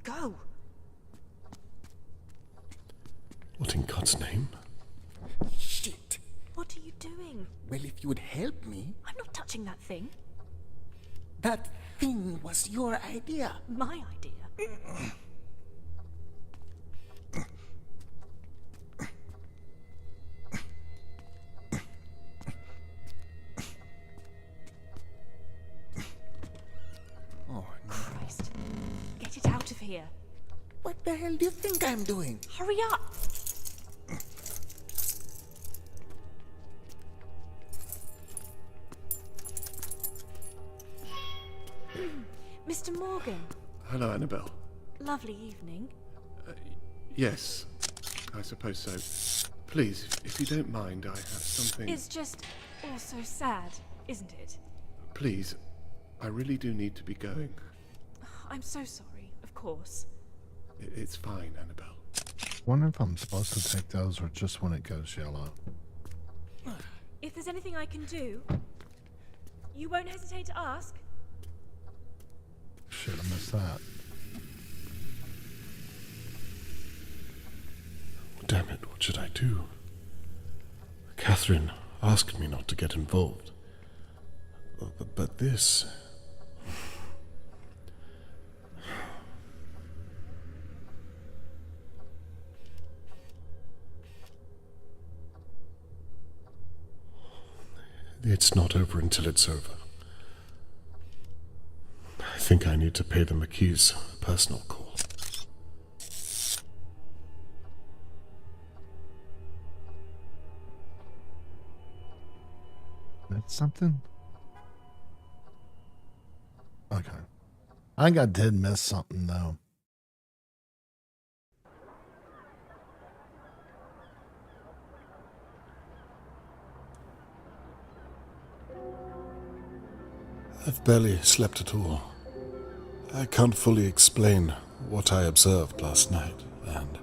Go! What in God's name? Shit. What are you doing? Well, if you would help me. I'm not touching that thing. That thing was your idea. My idea? Oh, no. Christ. Get it out of here. What the hell do you think I'm doing? Hurry up! Mr. Morgan. Hello, Annabelle. Lovely evening. Yes, I suppose so. Please, if you don't mind, I have something... It's just all so sad, isn't it? Please, I really do need to be going. I'm so sorry, of course. It's fine, Annabelle. Wonder if I'm supposed to take those or just when it goes yellow. If there's anything I can do, you won't hesitate to ask? Shit, I missed that. Damn it, what should I do? Catherine asked me not to get involved. But this... It's not over until it's over. I think I need to pay the McKees a personal call. That's something? I think I did miss something though. I've barely slept at all. I can't fully explain what I observed last night, and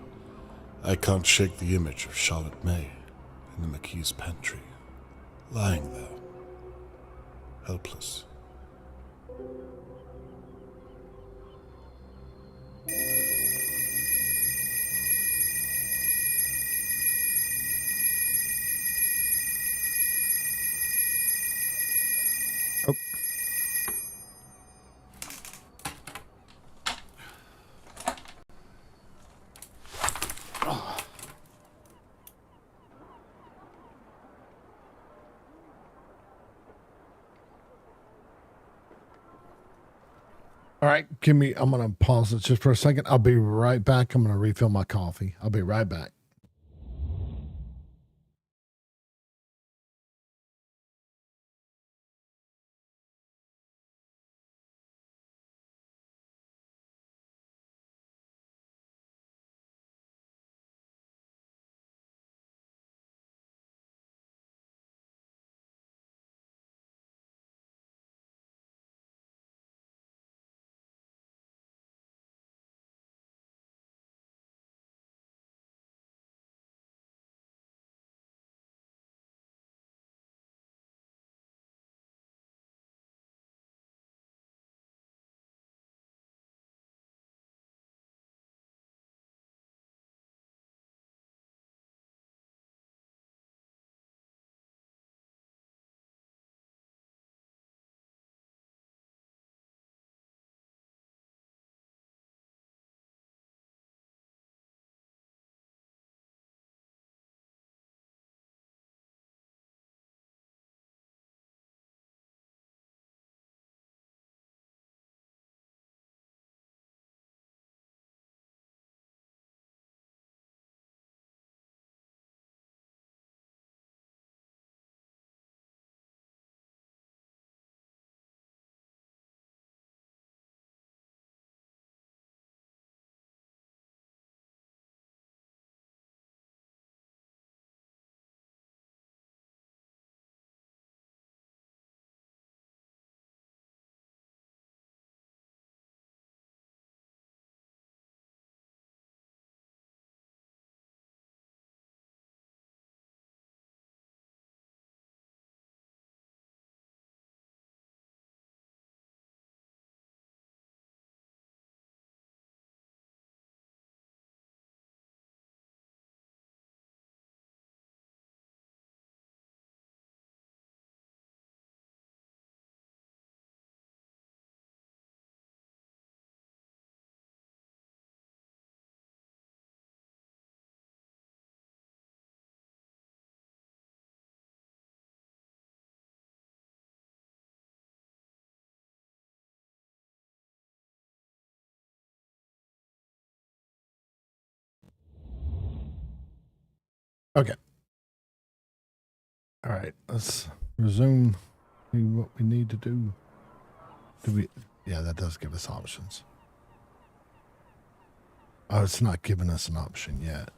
I can't shake the image of Charlotte May in the McKee's pantry, lying there, helpless. Oh. All right, I'm going to pause it just for a second. I'll be right back. I'm going to refill my coffee. I'll be right back. Okay. All right. Let's resume. See what we need to do. Yeah, that does give us options. Oh, it's not giving us an option yet.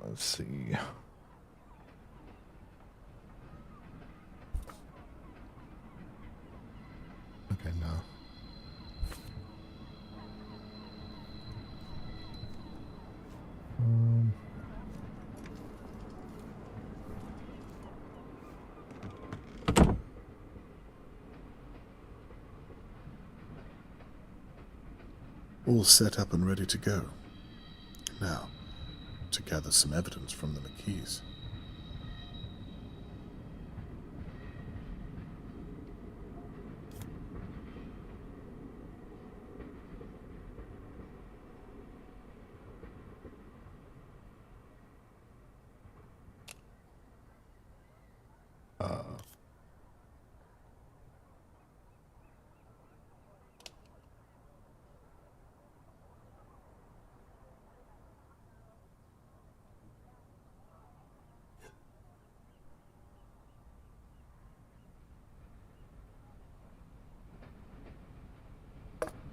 Let's see. Okay, no. All set up and ready to go. Now, to gather some evidence from the McKees.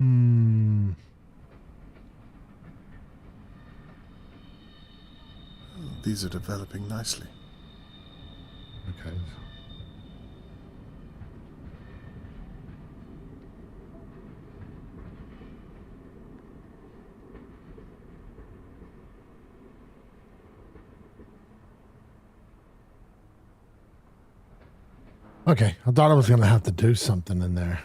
Hmm. These are developing nicely. Okay. Okay, I thought I was going to have to do something in there.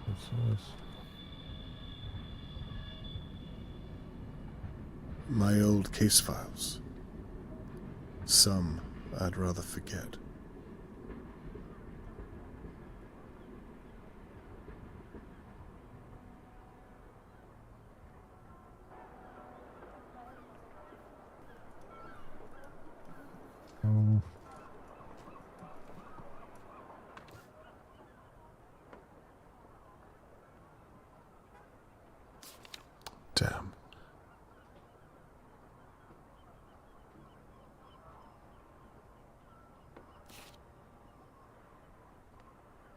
What's this? My old case files. Some I'd rather forget. Oh. Damn.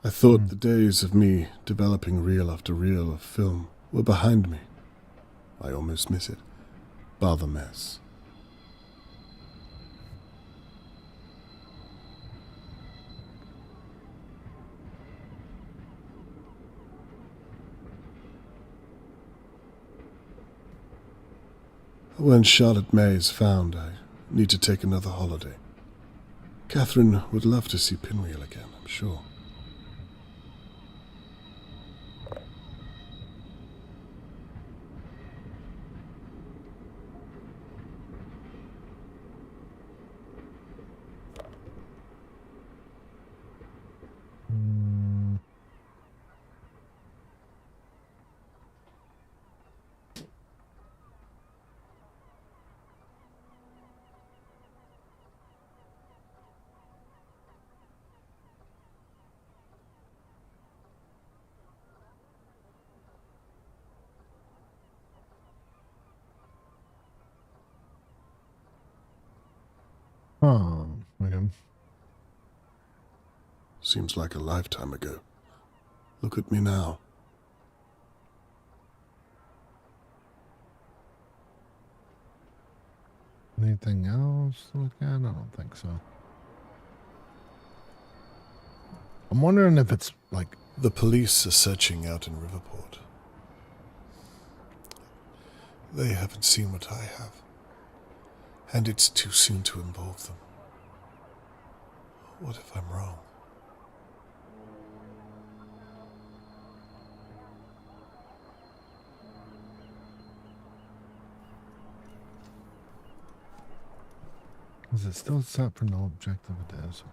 I thought the days of me developing reel after reel of film were behind me. I almost miss it. Bar the mess. When Charlotte May is found, I need to take another holiday. Catherine would love to see Pinwheel again, I'm sure. Oh, okay. Seems like a lifetime ago. Look at me now. Anything else to look at? I don't think so. I'm wondering if it's like... The police are searching out in Riverport. They haven't seen what I have. And it's too soon to involve them. What if I'm wrong? Is it still set for no objective? It is.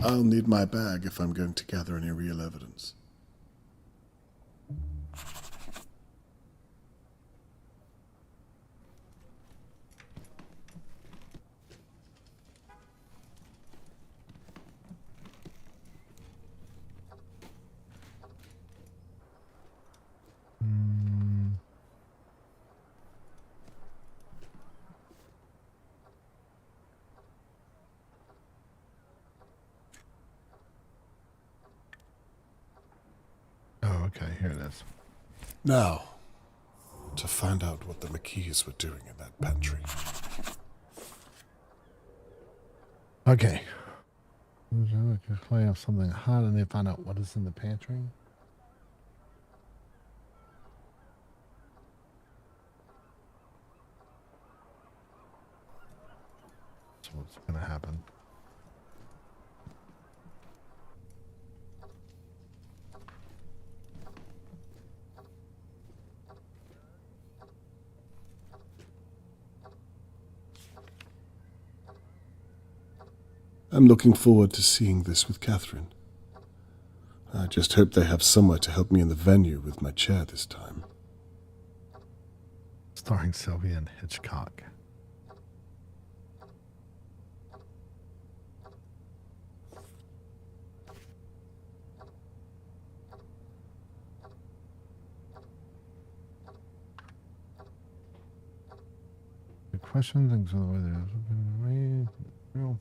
I'll need my bag if I'm going to gather any real evidence. Oh, okay. Here it is. Now, to find out what the McKees were doing in that pantry. Okay. Play off something hot and they find out what is in the pantry. That's what's going to happen. I'm looking forward to seeing this with Catherine. I just hope they have somewhere to help me in the venue with my chair this time. Starring Sylvia and Hitchcock. question things on the way there. Real.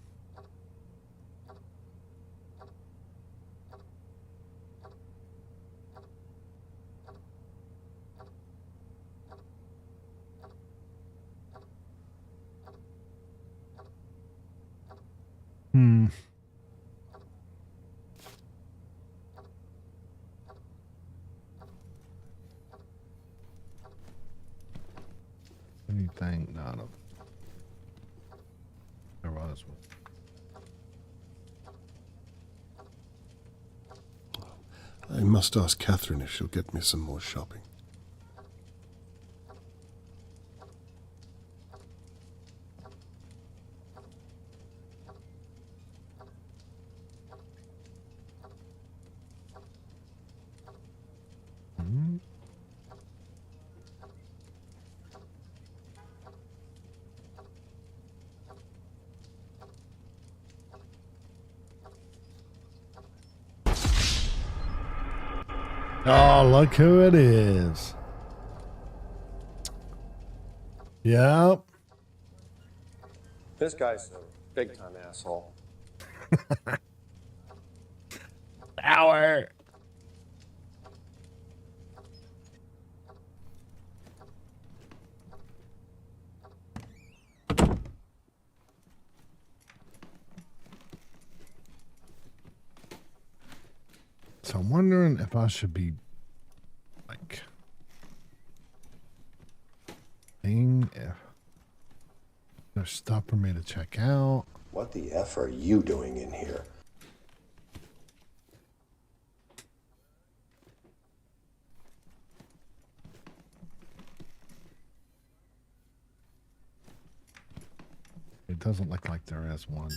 Anything? No, no. There was one. I must ask Catherine if she'll get me some more shopping. Oh, look who it is. Yep. This guy's a big-time asshole. Hour. So I'm wondering if I should be like if there's stuff for me to check out. What the F are you doing in here? It doesn't look like there is one.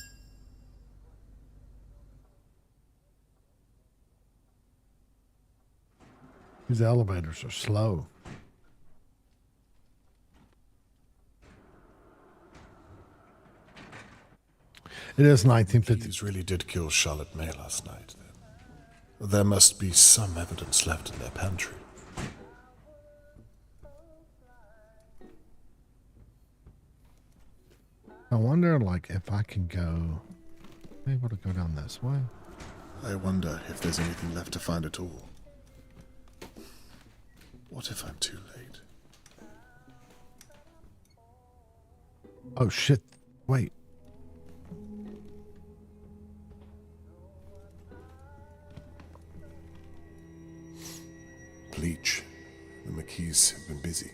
These elevators are slow. It is 1950. These really did kill Charlotte May last night. There must be some evidence left in their pantry. I wonder, like, if I can go, able to go down this way. I wonder if there's anything left to find at all. What if I'm too late? Oh shit! Wait. Bleach. The McKees have been busy.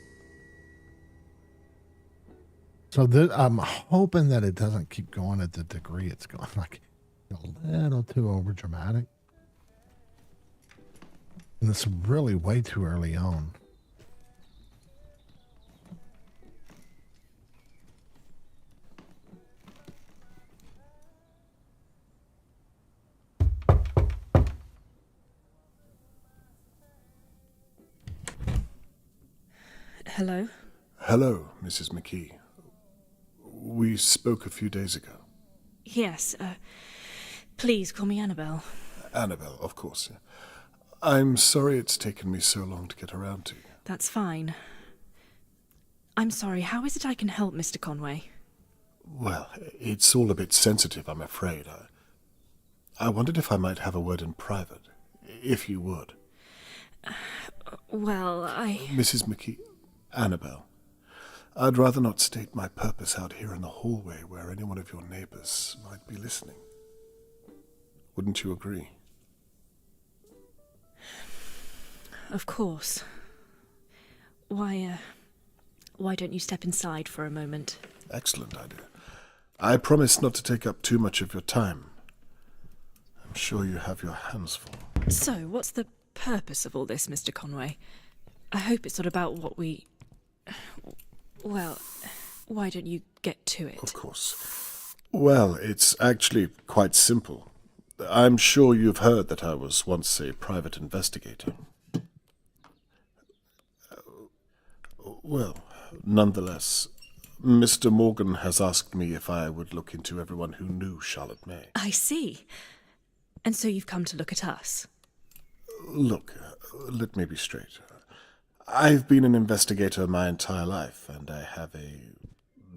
So I'm hoping that it doesn't keep going at the degree it's going. Like a little too over dramatic. And it's really way too early on. Hello? Hello, Mrs. McKee. We spoke a few days ago. Yes, please call me Annabelle. Annabelle, of course. Yeah. I'm sorry it's taken me so long to get around to you. That's fine. I'm sorry, how is it I can help, Mr. Conway? Well, it's all a bit sensitive, I'm afraid. I wondered if I might have a word in private, if you would. Well, Mrs. McKee, Annabelle, I'd rather not state my purpose out here in the hallway where any one of your neighbors might be listening. Wouldn't you agree? Of course. Why don't you step inside for a moment? Excellent idea. I promise not to take up too much of your time. I'm sure you have your hands full. So, what's the purpose of all this, Mr. Conway? I hope it's not about what we... Well, why don't you get to it? Of course. Well, it's actually quite simple. I'm sure you've heard that I was once a private investigator. Well, nonetheless, Mr. Morgan has asked me if I would look into everyone who knew Charlotte May. I see. And so you've come to look at us? Look, let me be straight. I've been an investigator my entire life, and I have a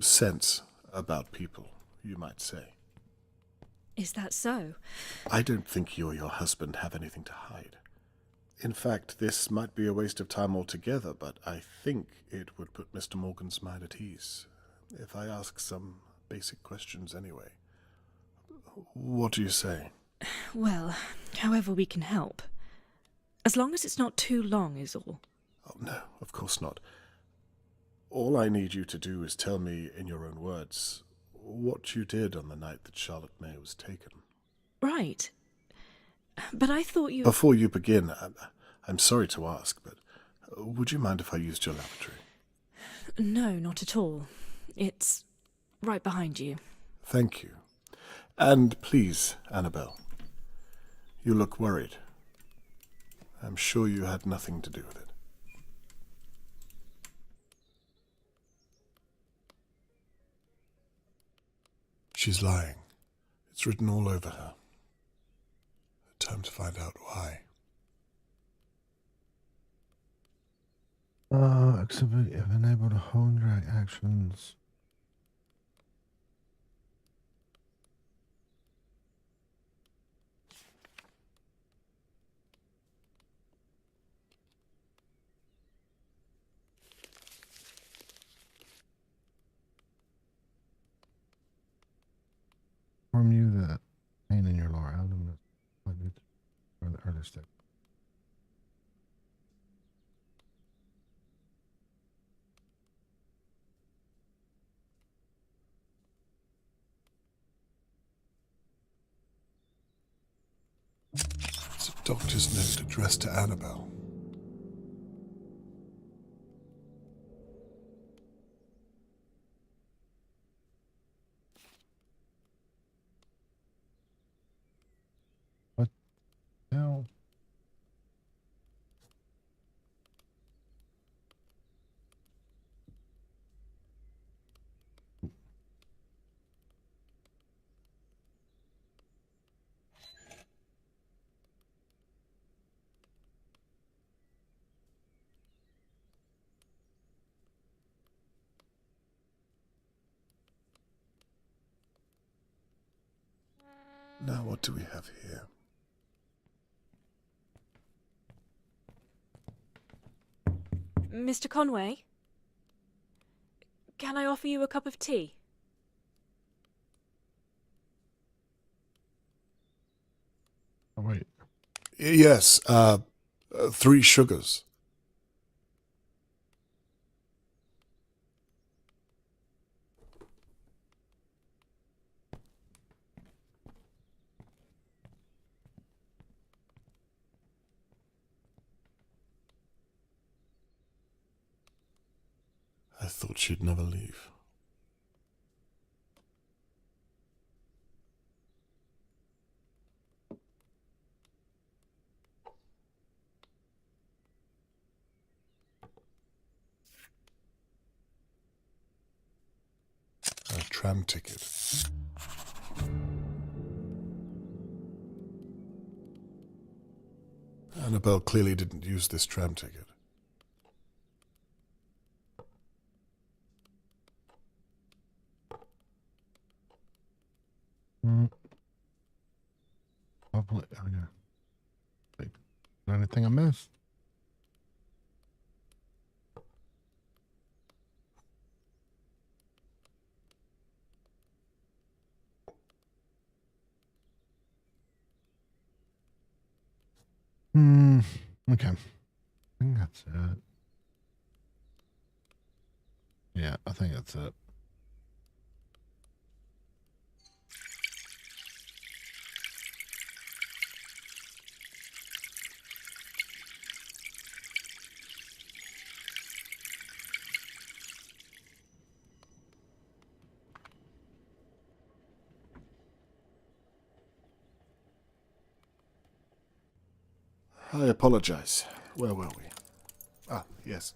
sense about people, you might say. Is that so? I don't think you or your husband have anything to hide. In fact, this might be a waste of time altogether, but I think it would put Mr. Morgan's mind at ease if I ask some basic questions anyway. What do you say? Well, however we can help. As long as it's not too long is all. Oh, no, of course not. All I need you to do is tell me, in your own words, what you did on the night that Charlotte May was taken. Right. But I thought you... Before you begin, I'm sorry to ask, but would you mind if I used your lavatory? No, not at all. It's right behind you. Thank you. And please, Annabelle, you look worried. I'm sure you had nothing to do with it. She's lying. It's written all over her. Time to find out why. Exhibit if unable to hold drag actions. Inform you that pain in your lower abdomen is related to the early step. It's a doctor's note addressed to Annabelle. No. Now what do we have here? Mr. Conway? Can I offer you a cup of tea? Oh, wait. Yes, 3 sugars. I thought she'd never leave. A tram ticket. Annabelle clearly didn't use this tram ticket. Hopefully, oh yeah. Wait, anything I missed? Okay. I think that's it. Yeah, I think that's it. I apologize. Where were we? Ah, yes.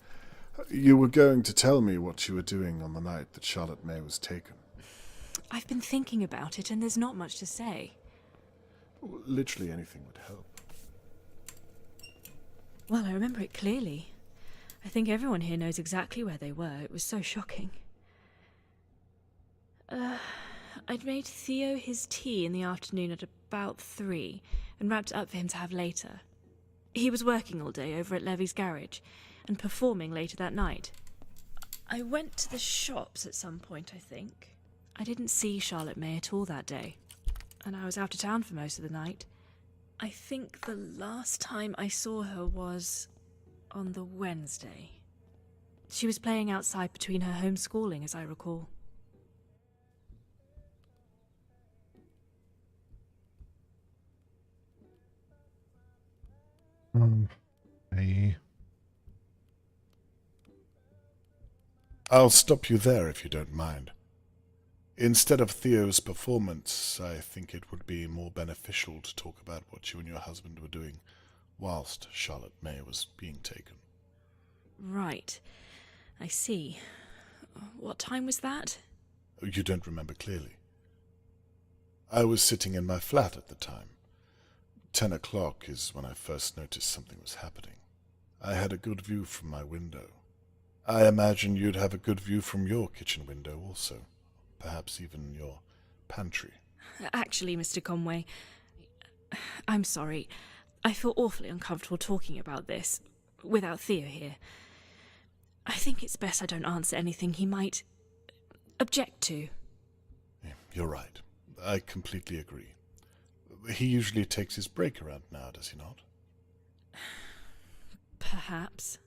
You were going to tell me what you were doing on the night that Charlotte May was taken. I've been thinking about it and there's not much to say. Literally anything would help. Well, I remember it clearly. I think everyone here knows exactly where they were. It was so shocking. I'd made Theo his tea in the afternoon at about 3 and wrapped it up for him to have later. He was working all day over at Levy's garage and performing later that night. I went to the shops at some point, I think. I didn't see Charlotte May at all that day, and I was out of town for most of the night. I think the last time I saw her was on the Wednesday. She was playing outside between her homeschooling, as I recall. Hey. I'll stop you there if you don't mind. Instead of Theo's performance, I think it would be more beneficial to talk about what you and your husband were doing whilst Charlotte May was being taken. Right. I see. What time was that? You don't remember clearly. I was sitting in my flat at the time. 10 o'clock is when I first noticed something was happening. I had a good view from my window. I imagine you'd have a good view from your kitchen window also. Perhaps even your pantry. Actually, Mr. Conway, I'm sorry. I feel awfully uncomfortable talking about this without Theo here. I think it's best I don't answer anything he might object to. You're right. I completely agree. He usually takes his break around now, does he not? Perhaps.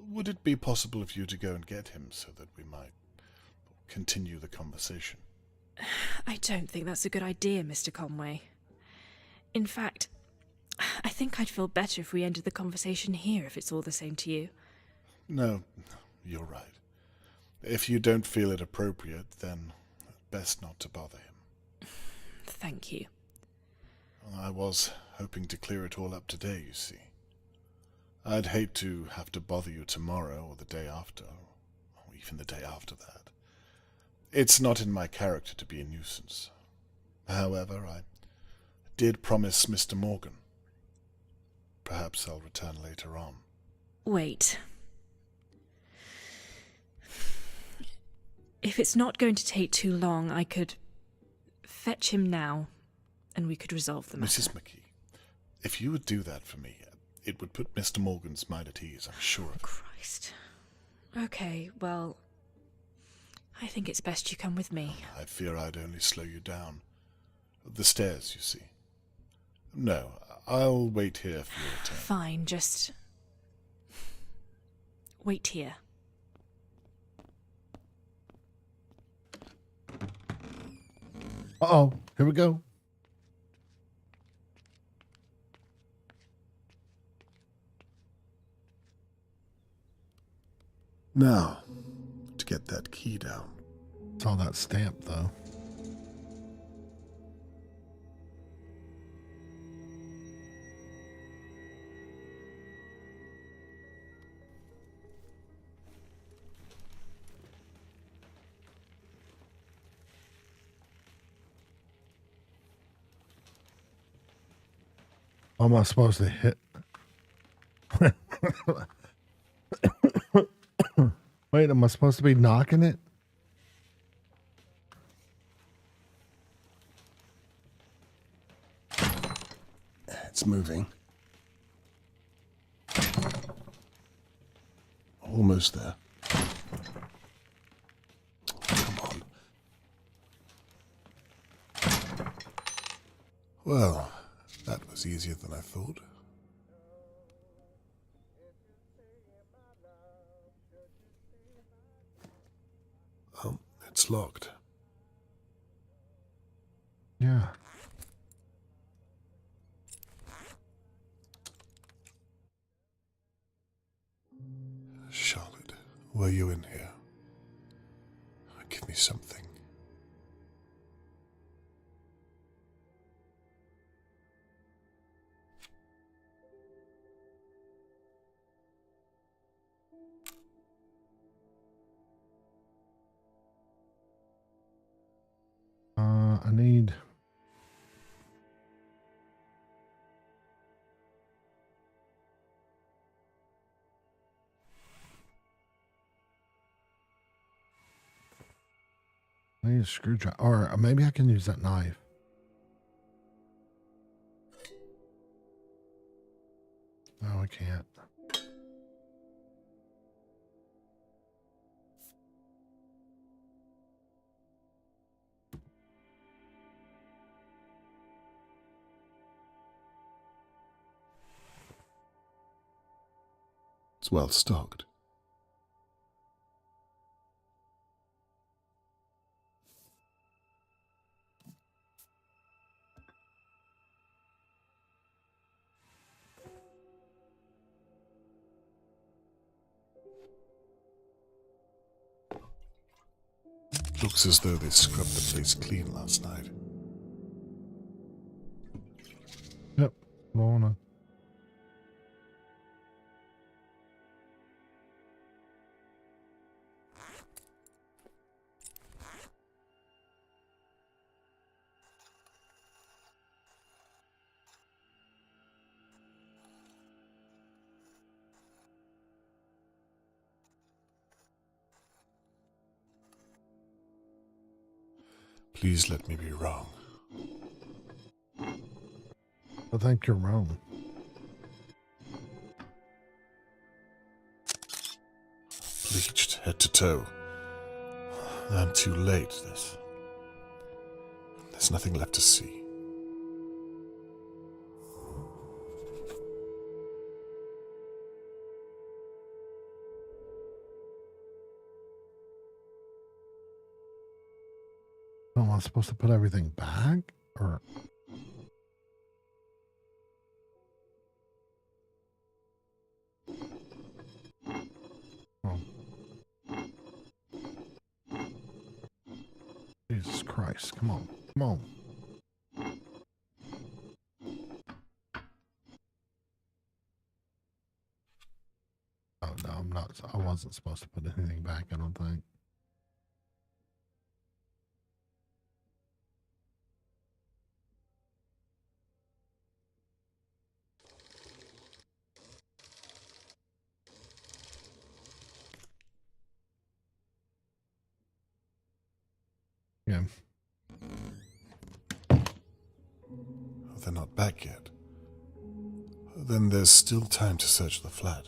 Would it be possible for you to go and get him so that we might continue the conversation? I don't think that's a good idea, Mr. Conway. In fact, I think I'd feel better if we ended the conversation here, if it's all the same to you. No, you're right. If you don't feel it appropriate, then best not to bother him. Thank you. I was hoping to clear it all up today, you see. I'd hate to have to bother you tomorrow or the day after, or even the day after that. It's not in my character to be a nuisance. However, I did promise Mr. Morgan. Perhaps I'll return later on. Wait. If it's not going to take too long, I could fetch him now, and we could resolve the matter. Mrs. McKee, if you would do that for me, it would put Mr. Morgan's mind at ease, I'm sure of it. Christ. Okay, well, I think it's best you come with me. I fear I'd only slow you down. The stairs, you see. No, I'll wait here for your return. Fine, just wait here. Uh-oh, here we go. Now, to get that key down. Saw that stamp, though. How am I supposed to hit? Wait, am I supposed to be knocking it? It's moving. Almost there. Come on. Well, that was easier than I thought. Oh, it's locked. Yeah. Charlotte, were you in here? Give me something. I need... I need a screwdriver. Or maybe I can use that knife. No, I can't. It's well stocked. Looks as though they scrubbed the place clean last night. Yep. Lorna. Please let me be wrong. I think you're wrong. Bleached head to toe. I'm too late. There's nothing left to see. Oh, am I supposed to put everything back? Or... Oh. Jesus Christ. Come on. Come on. Oh, no, I'm not. I wasn't supposed to put anything back, I don't think. Yeah. They're not back yet. Then there's still time to search the flat.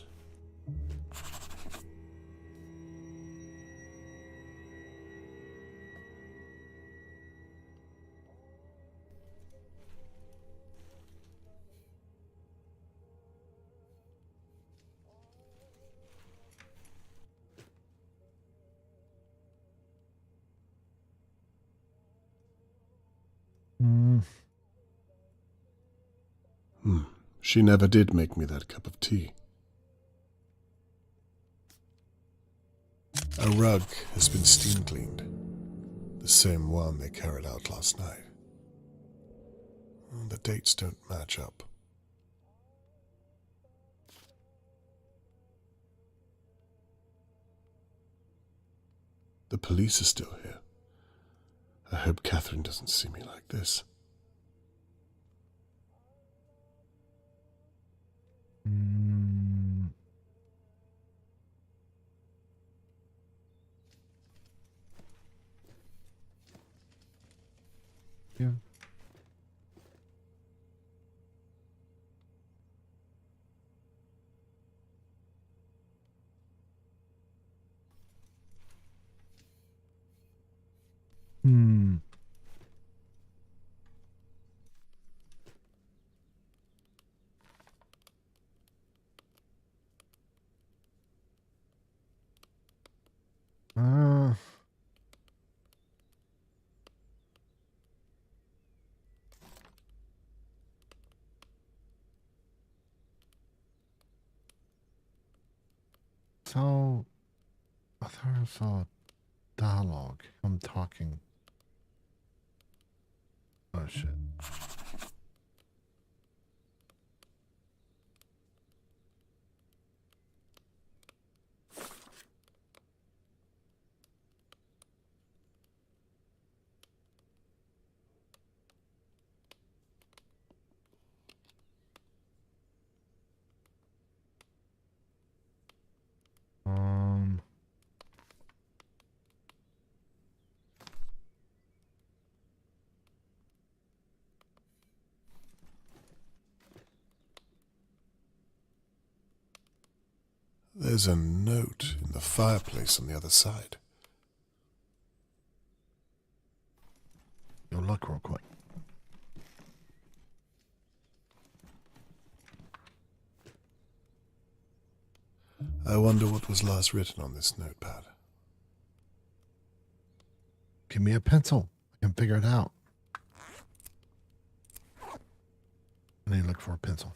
She never did make me that cup of tea. A rug has been steam cleaned. The same one they carried out last night. The dates don't match up. The police are still here. I hope Catherine doesn't see me like this. Yeah. So, I thought I saw dialogue. I'm talking. Oh, shit. There's a note in the fireplace on the other side. Go look real quick. I wonder what was last written on this notepad. Give me a pencil. I can figure it out. I need to look for a pencil.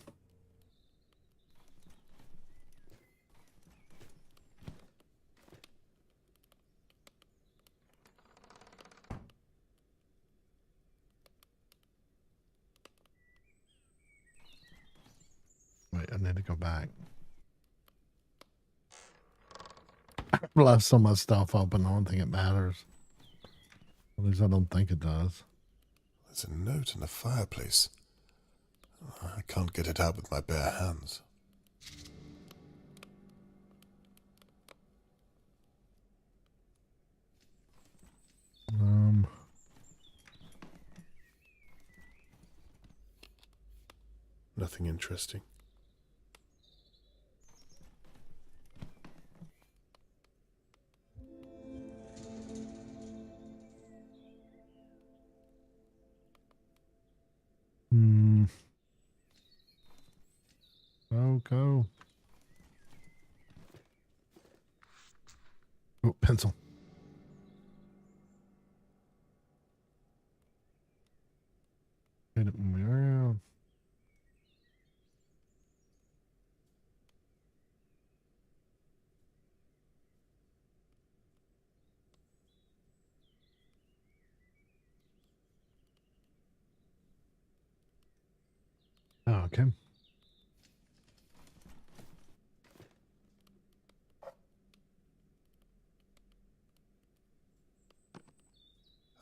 Wait, I need to go back. I've left so much stuff open, I don't think it matters. At least I don't think it does. There's a note in the fireplace. I can't get it out with my bare hands. Nothing interesting. Go. Oh, pencil. Hit it when we are out. Oh, okay.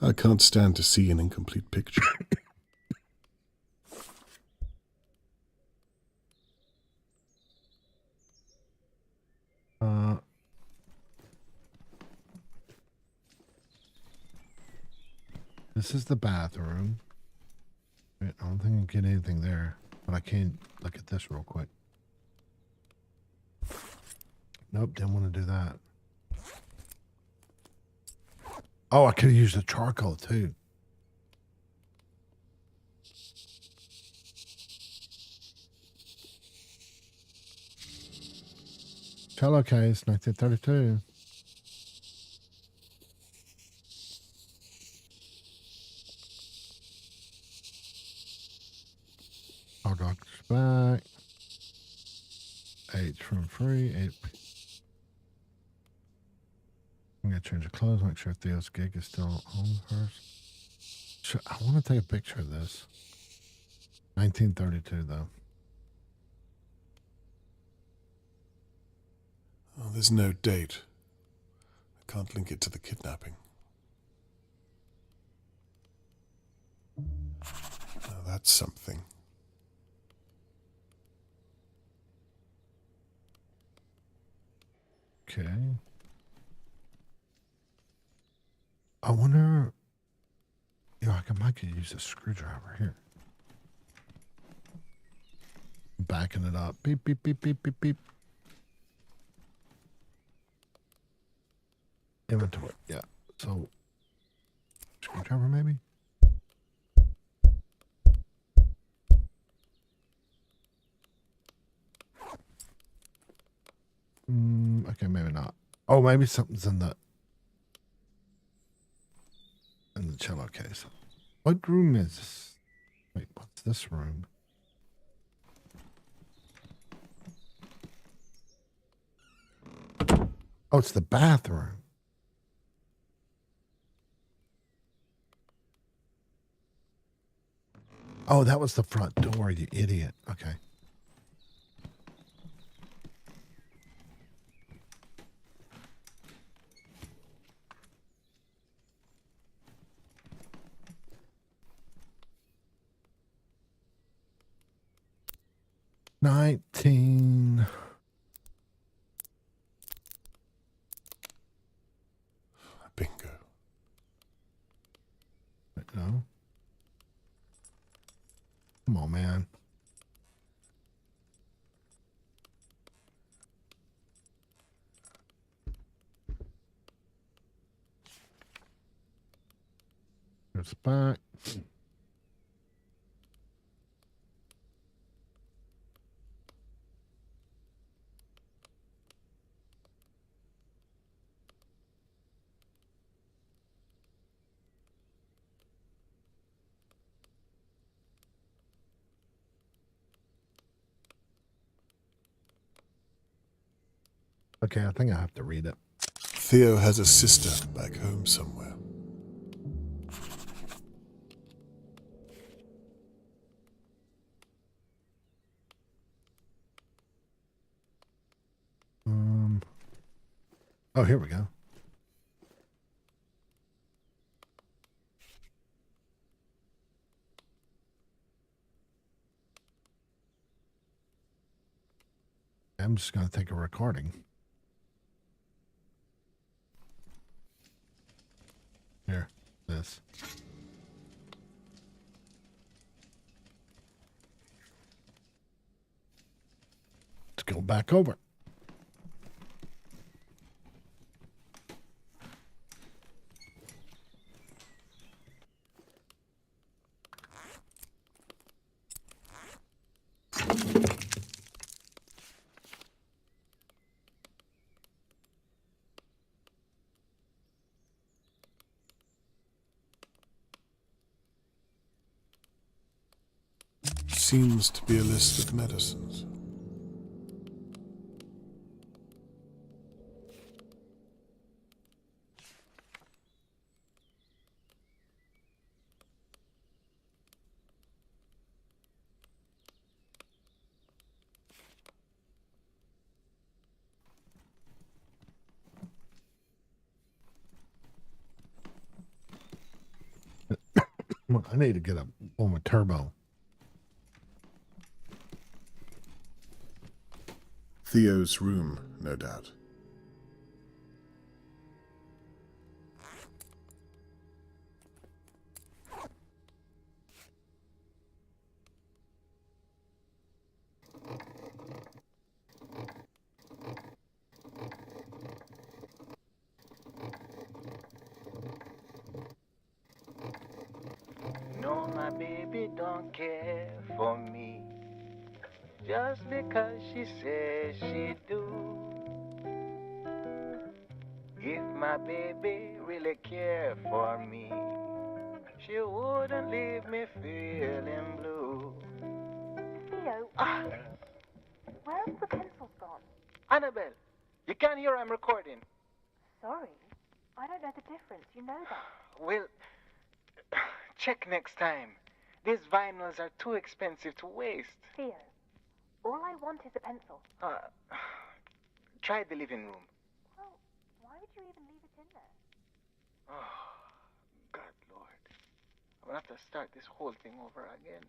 I can't stand to see an incomplete picture. This is the bathroom. Wait, I don't think I can get anything there, but I can look at this real quick. Nope, didn't want to do that. Oh, I could have used the charcoal too. Cello case, 1932. Our doctor's back. 8 from free. 8. I'm going to change the clothes, make sure Theo's gig is still home first. I want to take a picture of this. 1932, though. Oh, there's no date. I can't link it to the kidnapping. Now that's something. Okay. I wonder. I might could use a screwdriver here. Backing it up. Beep, beep, beep, beep, beep, beep. Inventory. Yeah. So, screwdriver maybe? Okay, maybe not. Oh, maybe something's in the cello case. What room is this? Wait, what's this room? Oh, it's the bathroom. Oh, that was the front door, you idiot. Okay. Bingo. No. Come on, man. There's back. Okay, I think I have to read it. Theo has a sister back home somewhere. Oh, here we go. I'm just going to take a recording. Here, this. Let's go back over. Seems to be a list of medicines. I need to get a one with turbo. Theo's room, no doubt. No, my baby don't care for me, just because she says she do. If my baby really cared for me, she wouldn't leave me feeling blue. Theo, where have the pencils gone? Annabelle, you can't hear I'm recording. Sorry, I don't know the difference. You know that. Well, check next time. These vinyls are too expensive to waste. Theo, all I want is a pencil. Try the living room. Well, why would you even leave it in there? Oh, God, Lord. I'm going to have to start this whole thing over again.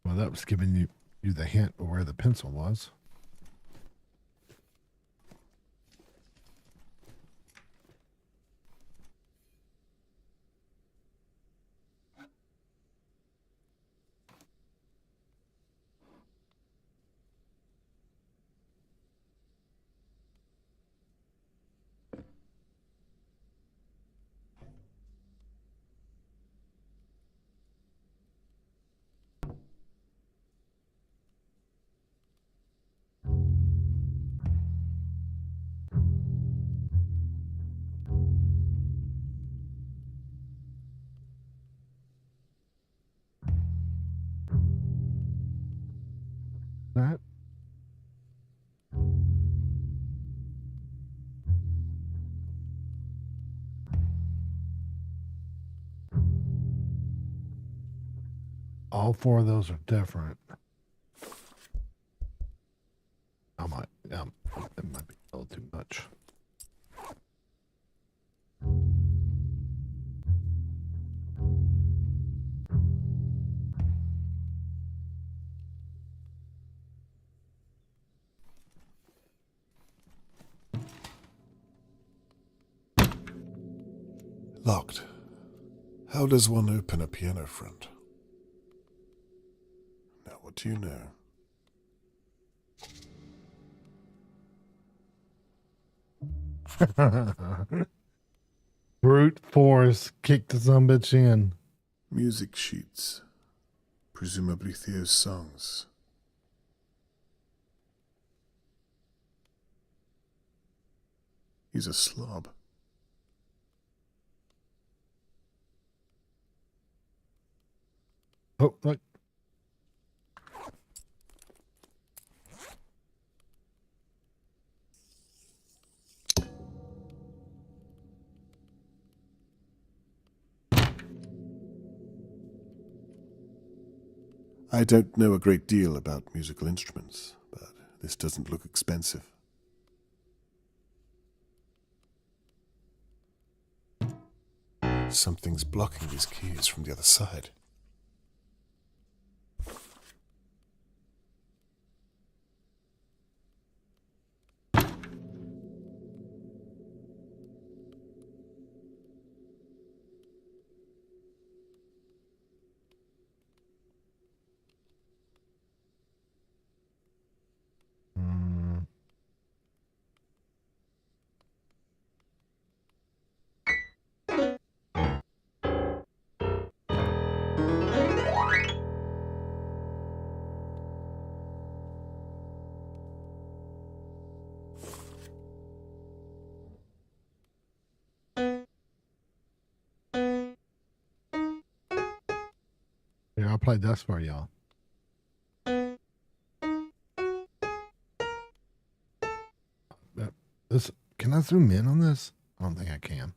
Well, that was giving you the hint of where the pencil was. That all four of those are different. It might be a little too much. Locked. How does one open a piano front? Now, what do you know? Brute force kicked the bitch in. Music sheets. Presumably Theo's songs. He's a slob. Oh, look. I don't know a great deal about musical instruments, but this doesn't look expensive. Something's blocking these keys from the other side. Yeah, I played this for y'all. This, can I zoom in on this? I don't think I can.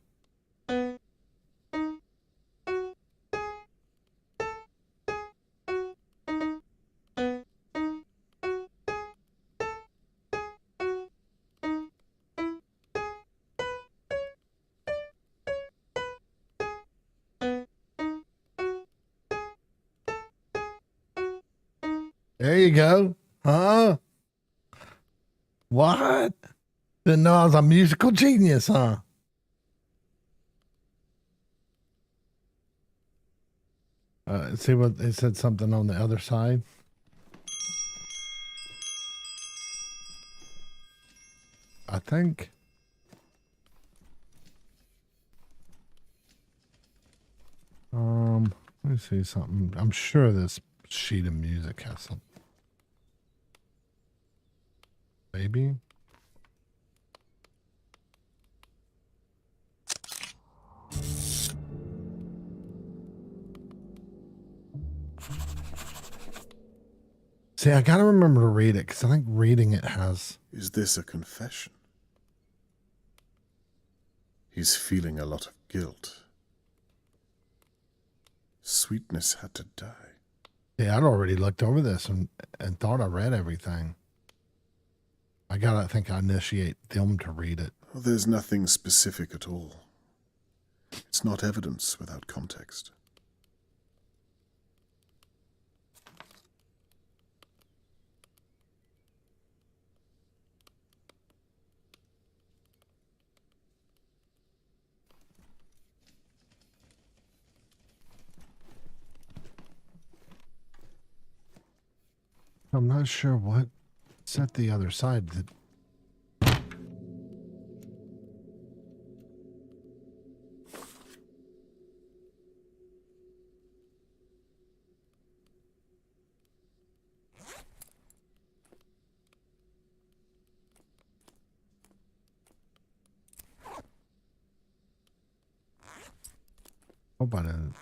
There you go. Huh? What? Didn't know I was a musical genius, huh? See what they said, something on the other side. I think. Let me see something. I'm sure this sheet of music has something. Maybe. See, I gotta remember to read it because I think reading it has. Is this a confession? He's feeling a lot of guilt. Sweetness had to die. Yeah, I'd already looked over this and thought I read everything. I gotta think I initiate them to read it. Well, there's nothing specific at all. It's not evidence without context. I'm not sure what set the other side. Hope I didn't.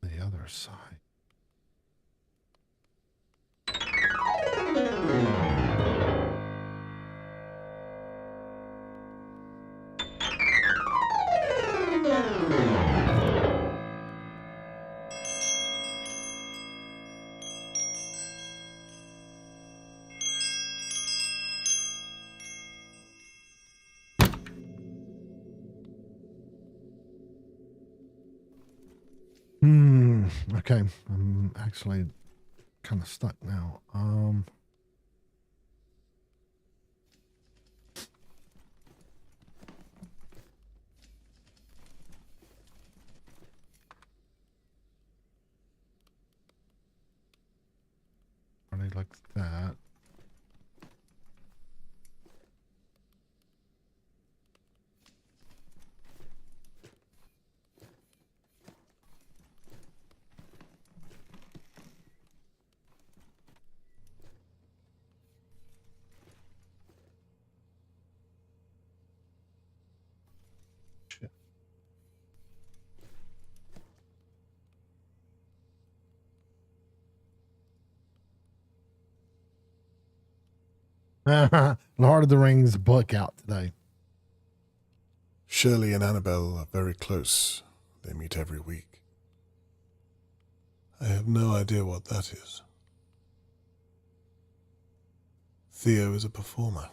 The other side. Okay, I'm actually kind of stuck now. like that. Lord of the Rings book out today. Shirley and Annabelle are very close. They meet every week. I have no idea what that is. Theo is a performer.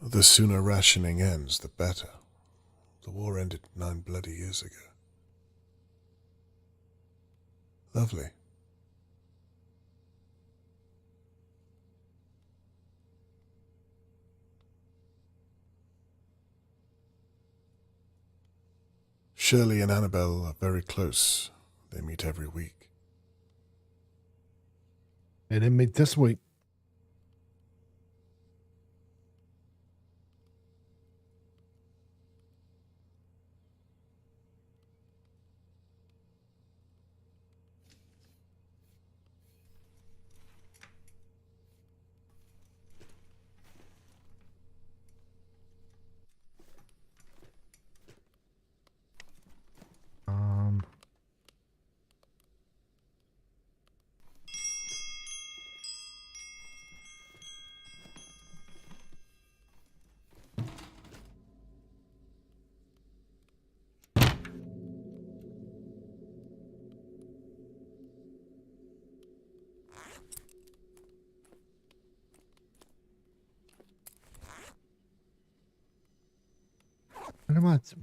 The sooner rationing ends, the better. The war ended 9 bloody years ago. Lovely. Shirley and Annabelle are very close. They meet every week. They didn't meet this week.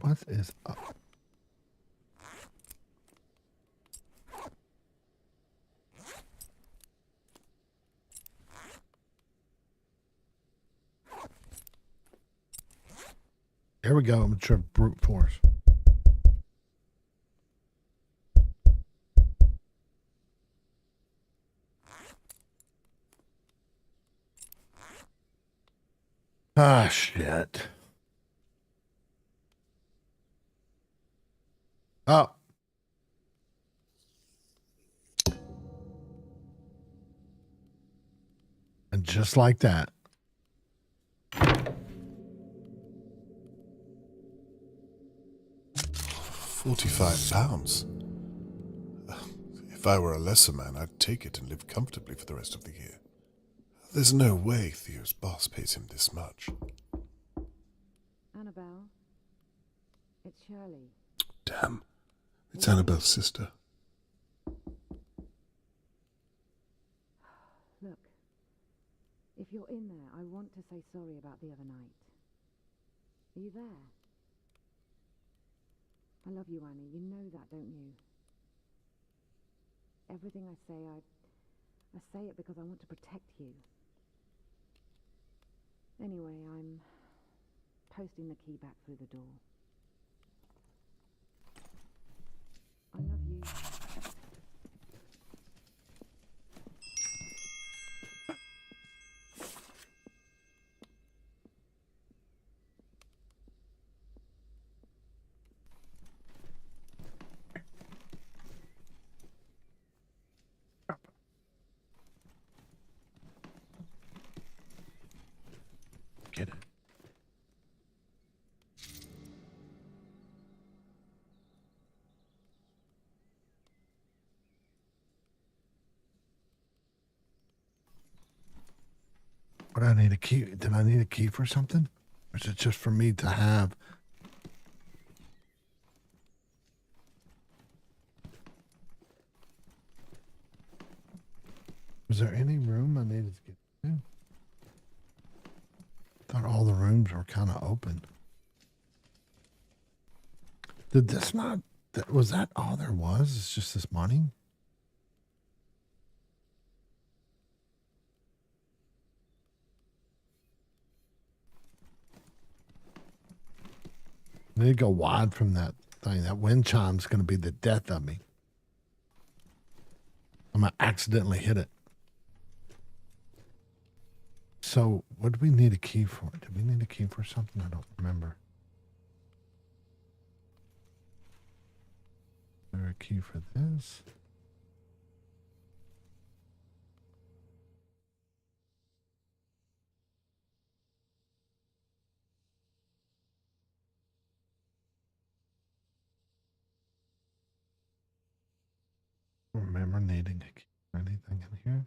What is up? Here we go. I'm try brute force. Ah, shit. Oh. And just like that. £45. If I were a lesser man, I'd take it and live comfortably for the rest of the year. There's no way Theo's boss pays him this much. Annabelle, it's Shirley. Damn. It's Annabelle's sister. Look, if you're in there, I want to say sorry about the other night. Are you there? I love you, Annie. You know that, don't you? Everything I say, I say it because I want to protect you. Anyway, I'm posting the key back through the door. I love you. Get it. What do I need a key? Did I need a key for something? Or is it just for me to have? Was there any room I needed to get to? Thought all the rooms were kind of open. Did this not? Was that all there was? It's just this money? I need to go wide from that thing. That wind chime's going to be the death of me. time I accidentally hit it. So, what do we need a key for? Did we need a key for something? I don't remember. Is there a key for this? Remember needing a key for anything in here?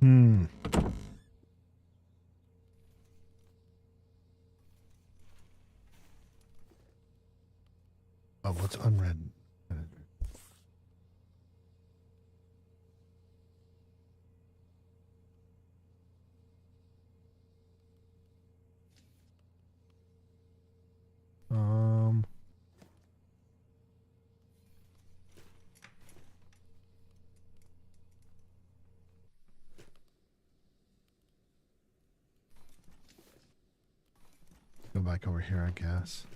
Hmm. Oh, what's unread? Go back over here, I guess.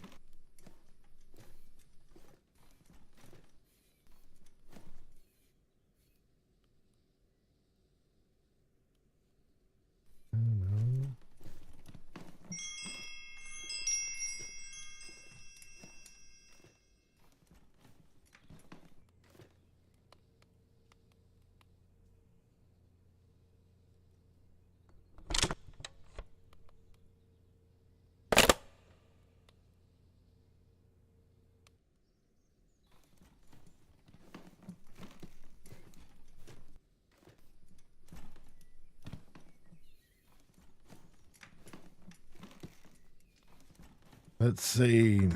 No. Let's see.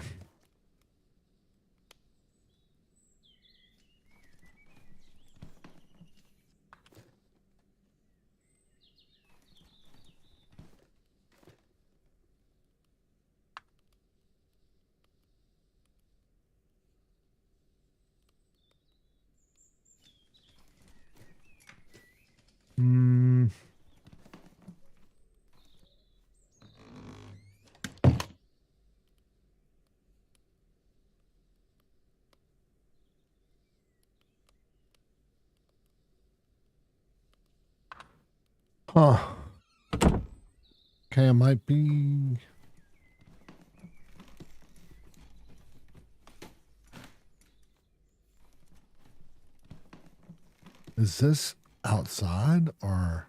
Hmm. Huh. Okay, I might be. Is this outside or?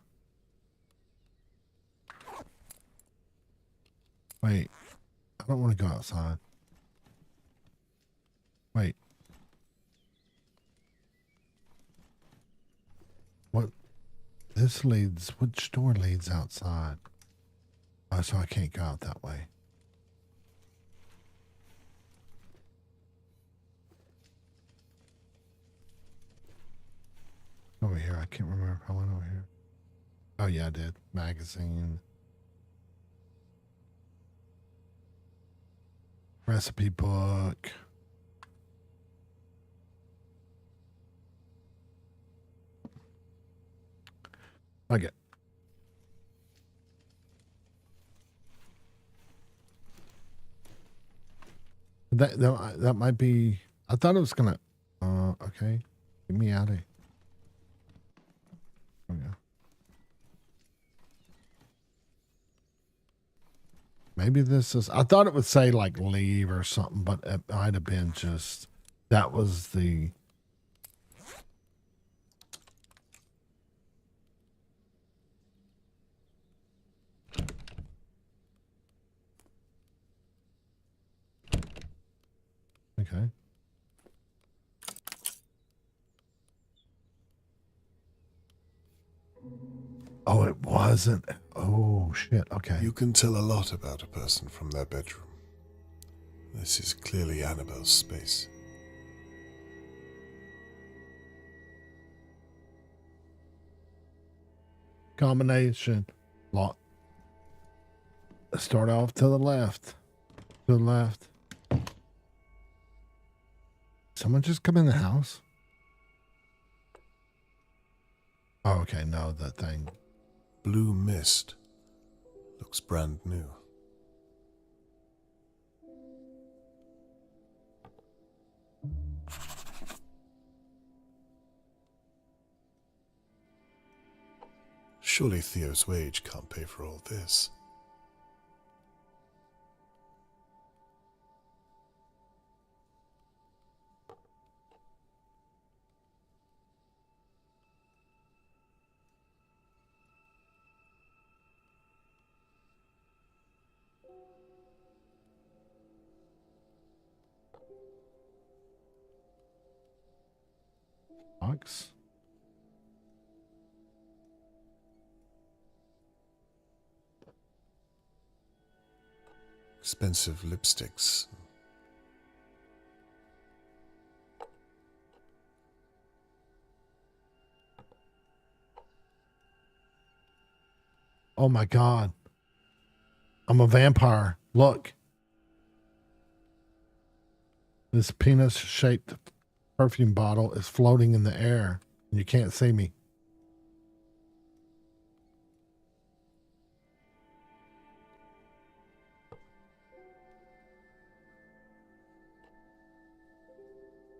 Wait, I don't want to go outside. Wait. What? This leads, which door leads outside? Oh, so I can't go out that way. Over here, I can't remember if I went over here. Oh yeah, I did. Magazine. Recipe book. Okay. That might be. I thought it was gonna. Okay. Get me out of here. Oh yeah. Maybe this is. I thought it would say like leave or something, but it might have been just. That was the. Okay. Oh, it wasn't. Oh, shit. Okay. You can tell a lot about a person from their bedroom. This is clearly Annabelle's space. Combination. Lock. Start off to the left. To the left. Someone just come in the house? Oh, okay, no, that thing. Blue mist. Looks brand new. Surely Theo's wage can't pay for all this. Box. Expensive lipsticks. Oh my God. I'm a vampire. Look. This penis-shaped perfume bottle is floating in the air, and you can't see me.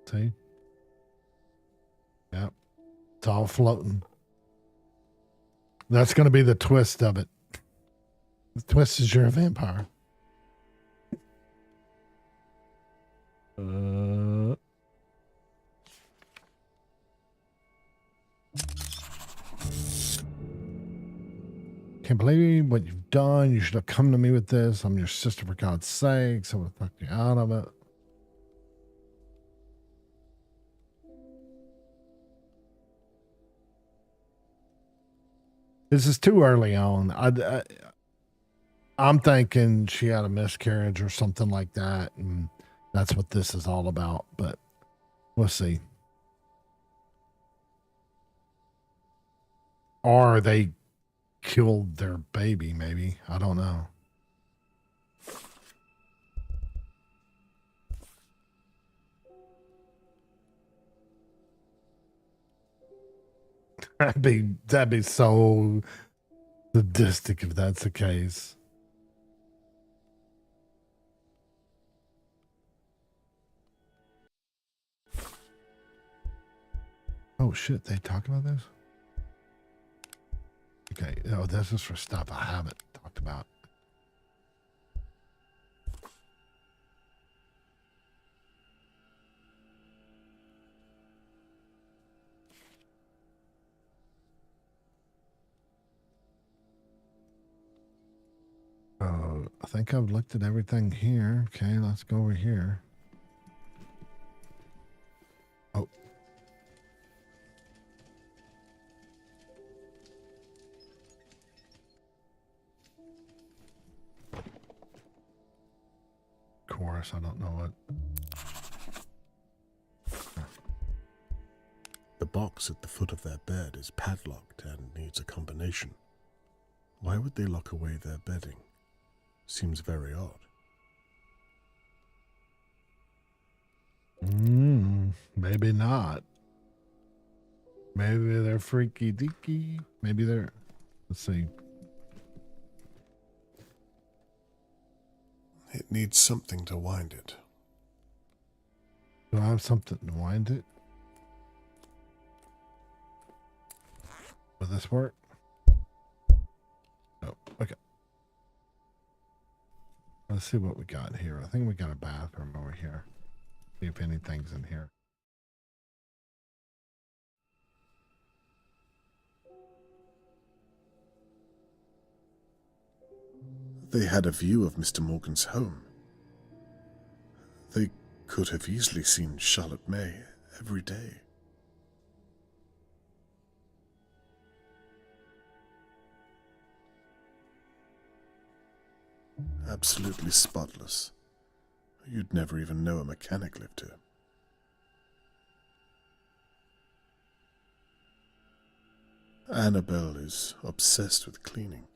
See? Yep. It's all floating. That's going to be the twist of it. The twist is you're a vampire. Can't believe what you've done. You should have come to me with this. I'm your sister, for God's sakes. I would have fucked you out of it. This is too early on. I'm thinking she had a miscarriage or something like that, and that's what this is all about. But we'll see. Or they killed their baby, maybe. I don't know. That'd be so sadistic if that's the case. Oh shit, they talk about this? Okay, no, this is for stuff I haven't talked about. I think I've looked at everything here. Okay, let's go over here. Oh. Chorus, I don't know what. The box at the foot of their bed is padlocked and needs a combination. Why would they lock away their bedding? Seems very odd. Maybe not. Maybe they're freaky deaky. Maybe they're. Let's see. It needs something to wind it. Do I have something to wind it? Will this work? Oh, okay. Let's see what we got here. I think we got a bathroom over here. See if anything's in here. They had a view of Mr. Morgan's home. They could have easily seen Charlotte May every day. Absolutely spotless. You'd never even know a mechanic lived here. Annabelle is obsessed with cleaning.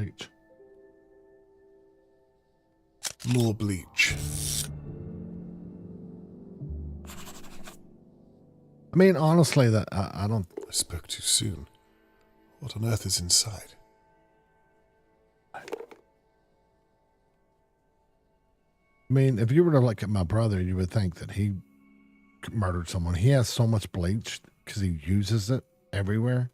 Bleach. More bleach. I mean, honestly, that I don't. I spoke too soon. What on earth is inside? I mean, if you were to look at my brother, you would think that he murdered someone. He has so much bleach because he uses it everywhere.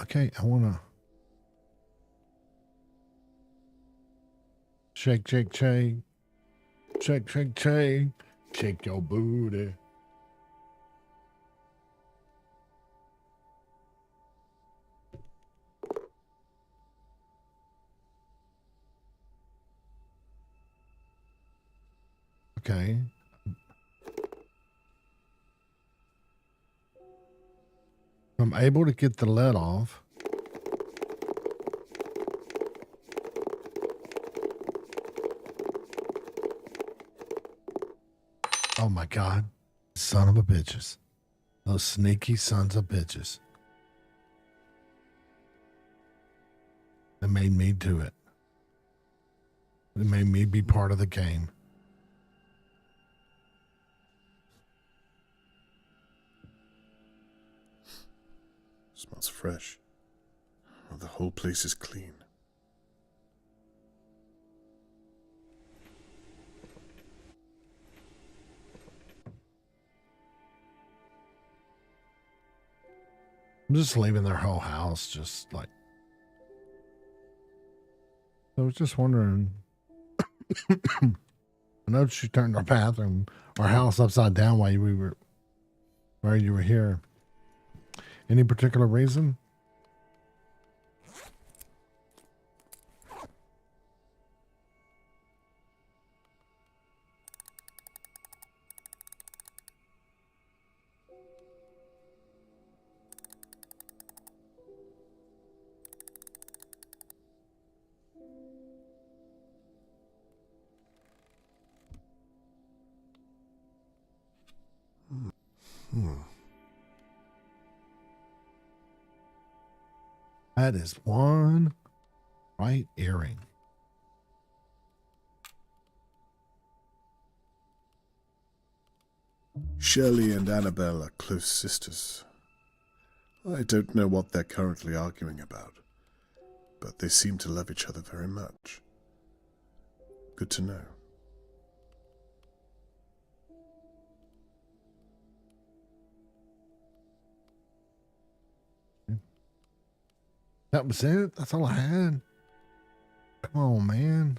Okay, I want to shake, shake, shake, shake, shake, shake, shake your booty. Okay. I'm able to get the lead off. Oh my God. Son of a bitches. Those sneaky sons of bitches. They made me do it. They made me be part of the game. Smells fresh. Oh, the whole place is clean. I'm just leaving their whole house, just like. I was just wondering. I noticed she turned our bathroom, our house upside down while you were here. Any particular reason? That is one right earring. Shirley and Annabelle are close sisters. I don't know what they're currently arguing about, but they seem to love each other very much. Good to know. That was it? That's all I had? Come on, man.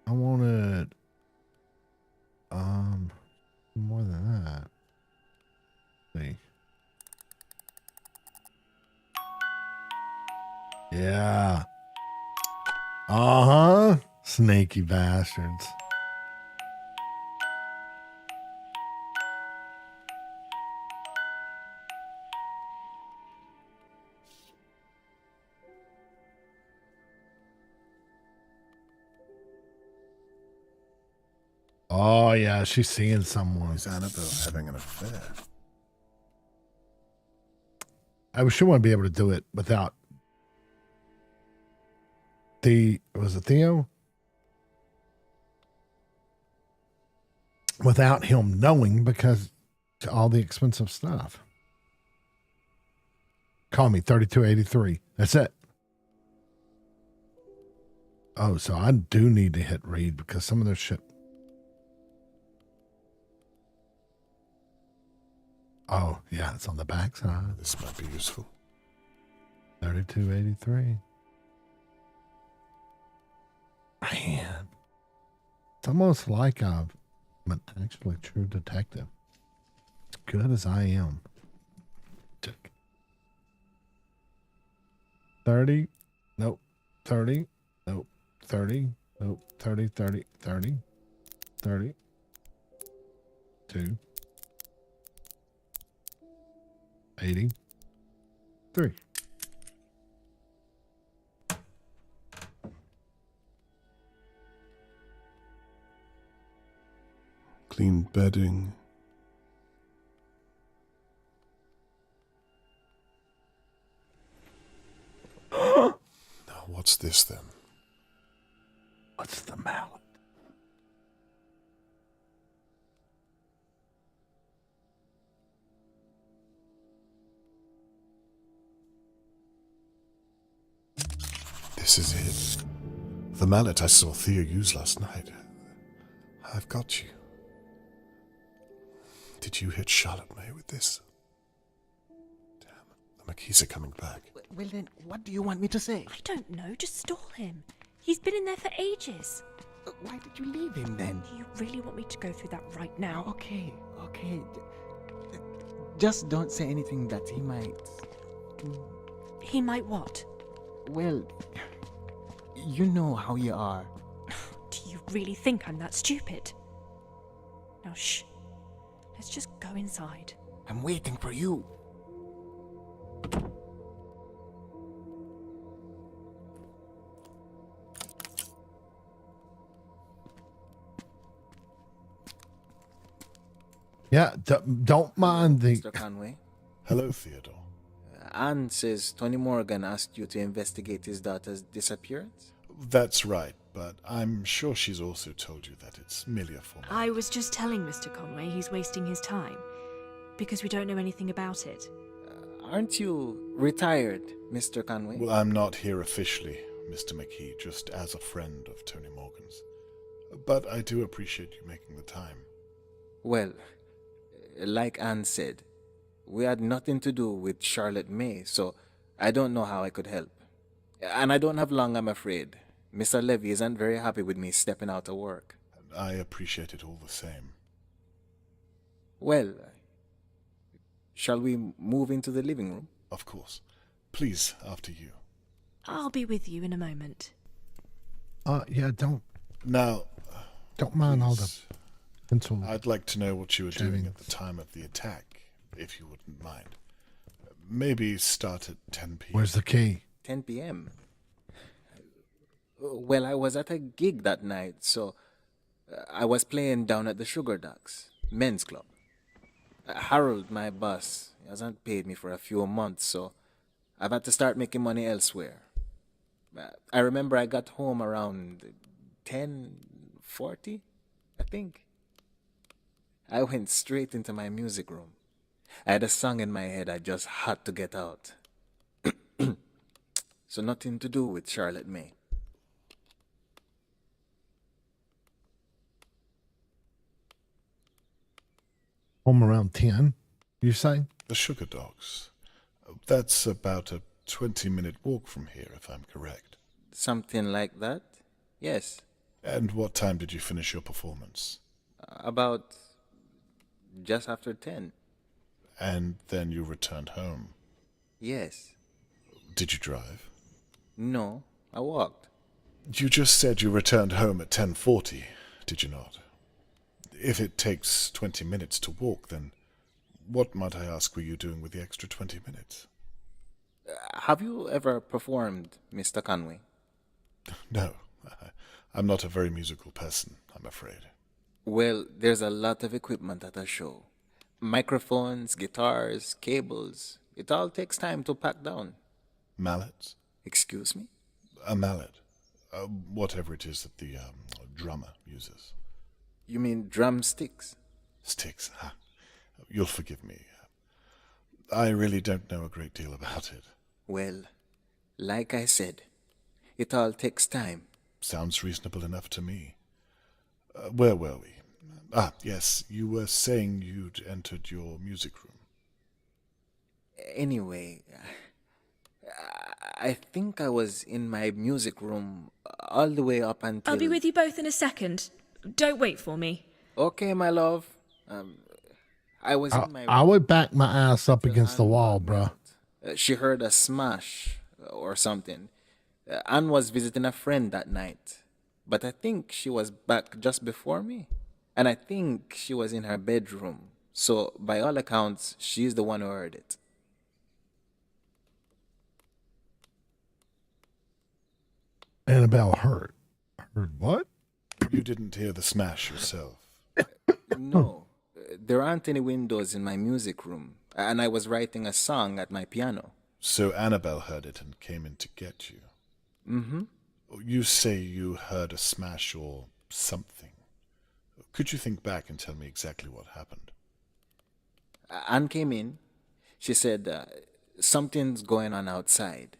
I wanted more than that. Let's see. Yeah. Uh-huh. Snaky bastards. Oh, yeah, she's seeing someone. Is Annabelle having an affair? I wish she wouldn't be able to do it without was it Theo? Without him knowing, because all the expensive stuff. Call me 3283. That's it. Oh, so I do need to hit read because some of their shit. Oh, yeah, it's on the back side. This might be useful. 3283. Man. It's almost like I'm an actually true detective. As good as I am. 30. Nope. 30. Nope. 30. Nope. 30, 30, 30. 30. 2. 83. Clean bedding, this then? What's the mallet? This is it. The mallet I saw Thea use last night. I've got you. Did you hit Charlotte May with this? Damn, the McKees are coming back. Well then, what do you want me to say? I don't know, just stall him. He's been in there for ages. Why did you leave him then? Do you really want me to go through that right now? Okay. Just don't say anything that he might... He might what? Well, you know how you are. Do you really think I'm that stupid? Now shh. Let's just go inside. I'm waiting for you. Yeah, don't mind the... Mr. Conway. Hello, Theodore. Anne says Tony Morgan asked you to investigate his daughter's disappearance? That's right, but I'm sure she's also told you that it's merely a formality. I was just telling Mr. Conway he's wasting his time, because we don't know anything about it. Aren't you retired, Mr. Conway? Well, I'm not here officially, Mr. McKee, just as a friend of Tony Morgan's. But I do appreciate you making the time. Well, like Anne said, we had nothing to do with Charlotte May, so I don't know how I could help. And I don't have long, I'm afraid. Mr. Levy isn't very happy with me stepping out of work. I appreciate it all the same. Well, shall we move into the living room? Of course. Please, after you. I'll be with you in a moment. Yeah, don't Now, mind all the pencil. I'd like to know what you were doing at the time of the attack, if you wouldn't mind. Maybe start at 10 p.m. Where's the key? 10 p.m. Well, I was at a gig that night, so I was playing down at the Sugar Ducks men's club. Harold, my boss, hasn't paid me for a few months, so I've had to start making money elsewhere. I remember I got home around 10:40, I think. I went straight into my music room. I had a song in my head I just had to get out. So nothing to do with Charlotte May. Home around 10, you say? The Sugar Dogs. That's about a 20-minute walk from here, if I'm correct. Something like that? Yes. And what time did you finish your performance? About just after 10. And then you returned home? Yes. Did you drive? No, I walked. You just said you returned home at 10:40, did you not? If it takes 20 minutes to walk, then what, might I ask, were you doing with the extra 20 minutes? Have you ever performed, Mr. Conway? No, I'm not a very musical person, I'm afraid. Well, there's a lot of equipment at a show. Microphones, guitars, cables. It all takes time to pack down. Mallets? Excuse me? A mallet. Whatever it is that the drummer uses. You mean drumsticks? Sticks, huh? You'll forgive me. I really don't know a great deal about it. Well, like I said, it all takes time. Sounds reasonable enough to me. Where were we? Yes, you were saying you'd entered your music room. Anyway, I think I was in my music room all the way up until... I'll be with you both in a second. Don't wait for me. Okay, my love. I was in my... I would back my ass up against the wall, bruh. She heard a smash or something. Anne was visiting a friend that night, but I think she was back just before me. And I think she was in her bedroom. So, by all accounts, she's the one who heard it. Annabelle heard. Heard what? You didn't hear the smash yourself? No. There aren't any windows in my music room, and I was writing a song at my piano. So Annabelle heard it and came in to get you? Mm-hmm. You say you heard a smash or something. Could you think back and tell me exactly what happened? Anne came in. She said, something's going on outside,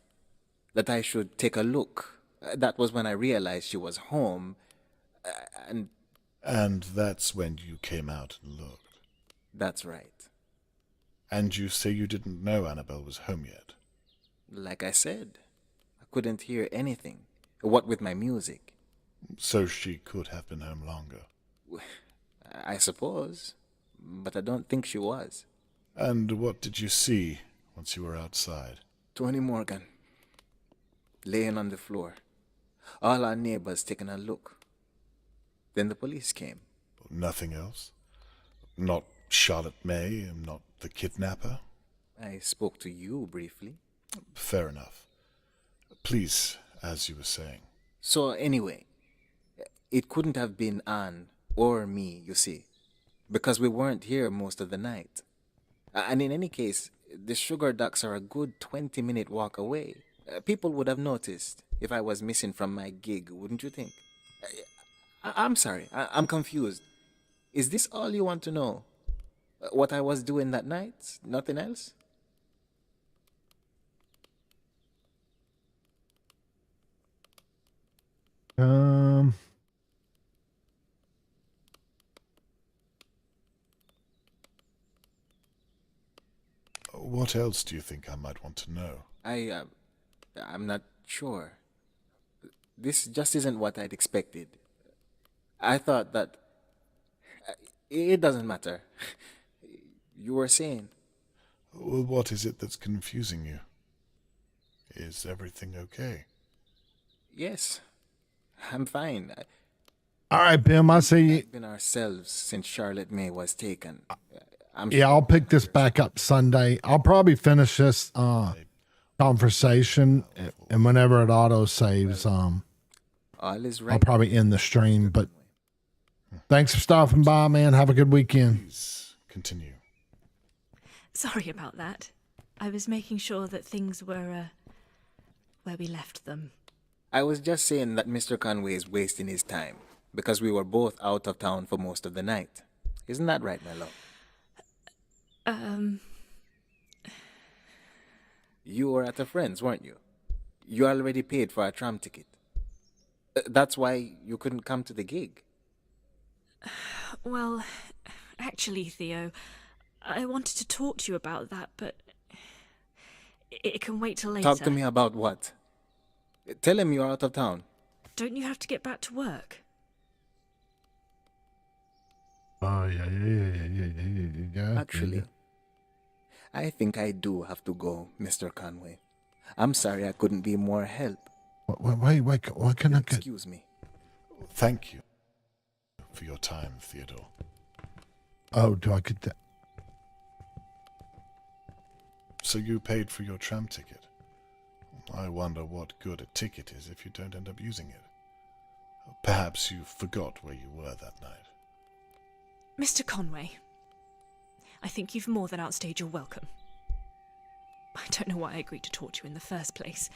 that I should take a look. That was when I realized she was home, and... And that's when you came out and looked. That's right. And you say you didn't know Annabelle was home yet? Like I said, I couldn't hear anything. What with my music. So she could have been home longer? I suppose, but I don't think she was. And what did you see once you were outside? Tony Morgan, laying on the floor. All our neighbors taking a look. Then the police came. Nothing else? Not Charlotte May, and not the kidnapper? I spoke to you briefly. Fair enough. Please, as you were saying. So anyway, it couldn't have been Anne or me, you see, because we weren't here most of the night. And in any case, the Sugar Ducks are a good 20-minute walk away. People would have noticed if I was missing from my gig, wouldn't you think? I'm sorry, I'm confused. Is this all you want to know? What I was doing that night? Nothing else? What else do you think I might want to know? I'm not sure. This just isn't what I'd expected. I thought that... It doesn't matter. You were saying... Well, what is it that's confusing you? Is everything okay? Yes, I'm fine. All right, Bim, I see you. We've been ourselves since Charlotte May was taken. I'll pick this back up Sunday. I'll probably finish this conversation, and whenever it auto saves, all is right. I'll probably end the stream. But thanks for stopping by, man. Have a good weekend. Please continue. Sorry about that. I was making sure that things were where we left them. I was just saying that Mr. Conway is wasting his time because we were both out of town for most of the night. Isn't that right, my love? You were at a friend's, weren't you? You already paid for a tram ticket. That's why you couldn't come to the gig. Well, actually, Theo, I wanted to talk to you about that, but it can wait till later. Talk to me about what? Tell him you're out of town. Don't you have to get back to work? Oh, yeah. Actually, I think I do have to go, Mr. Conway. I'm sorry I couldn't be more help. Wait, what can I get? Excuse me. Thank you for your time, Theodore. Oh, do I get that? So you paid for your tram ticket? I wonder what good a ticket is if you don't end up using it. Perhaps you forgot where you were that night. Mr. Conway, I think you've more than outstayed your welcome. I don't know why I agreed to talk to you in the first place.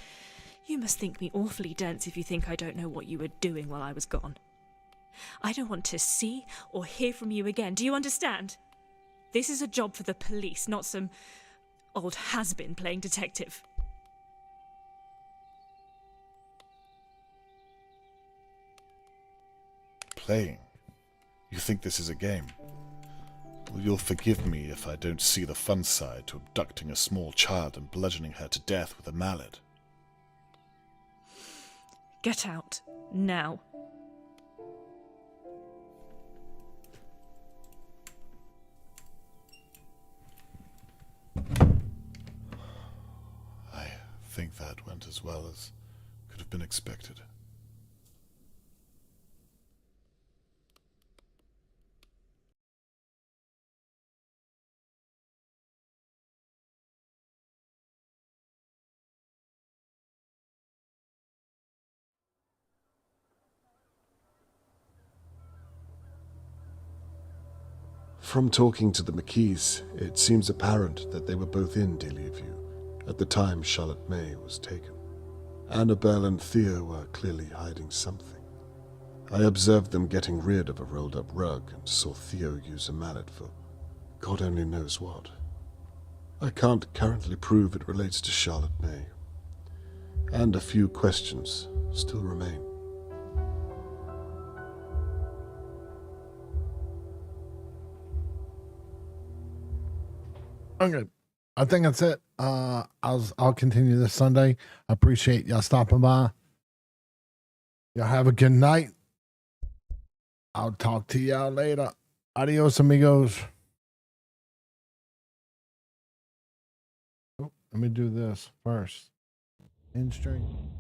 You must think me awfully dense if you think I don't know what you were doing while I was gone. I don't want to see or hear from you again. Do you understand? This is a job for the police, not some old has-been playing detective. Playing? You think this is a game? Well, you'll forgive me if I don't see the fun side to abducting a small child and bludgeoning her to death with a mallet. Get out, now. I think that went as well as could have been expected. From talking to the McKees, it seems apparent that they were both in Dahlia View at the time Charlotte May was taken. Annabelle and Theo were clearly hiding something. I observed them getting rid of a rolled-up rug and saw Theo use a mallet for God only knows what. I can't currently prove it relates to Charlotte May. And a few questions still remain. Okay. I think that's it. I'll continue this Sunday. I appreciate y'all stopping by. Y'all have a good night. I'll talk to y'all later. Adios, amigos. Oh, let me do this first. In stream.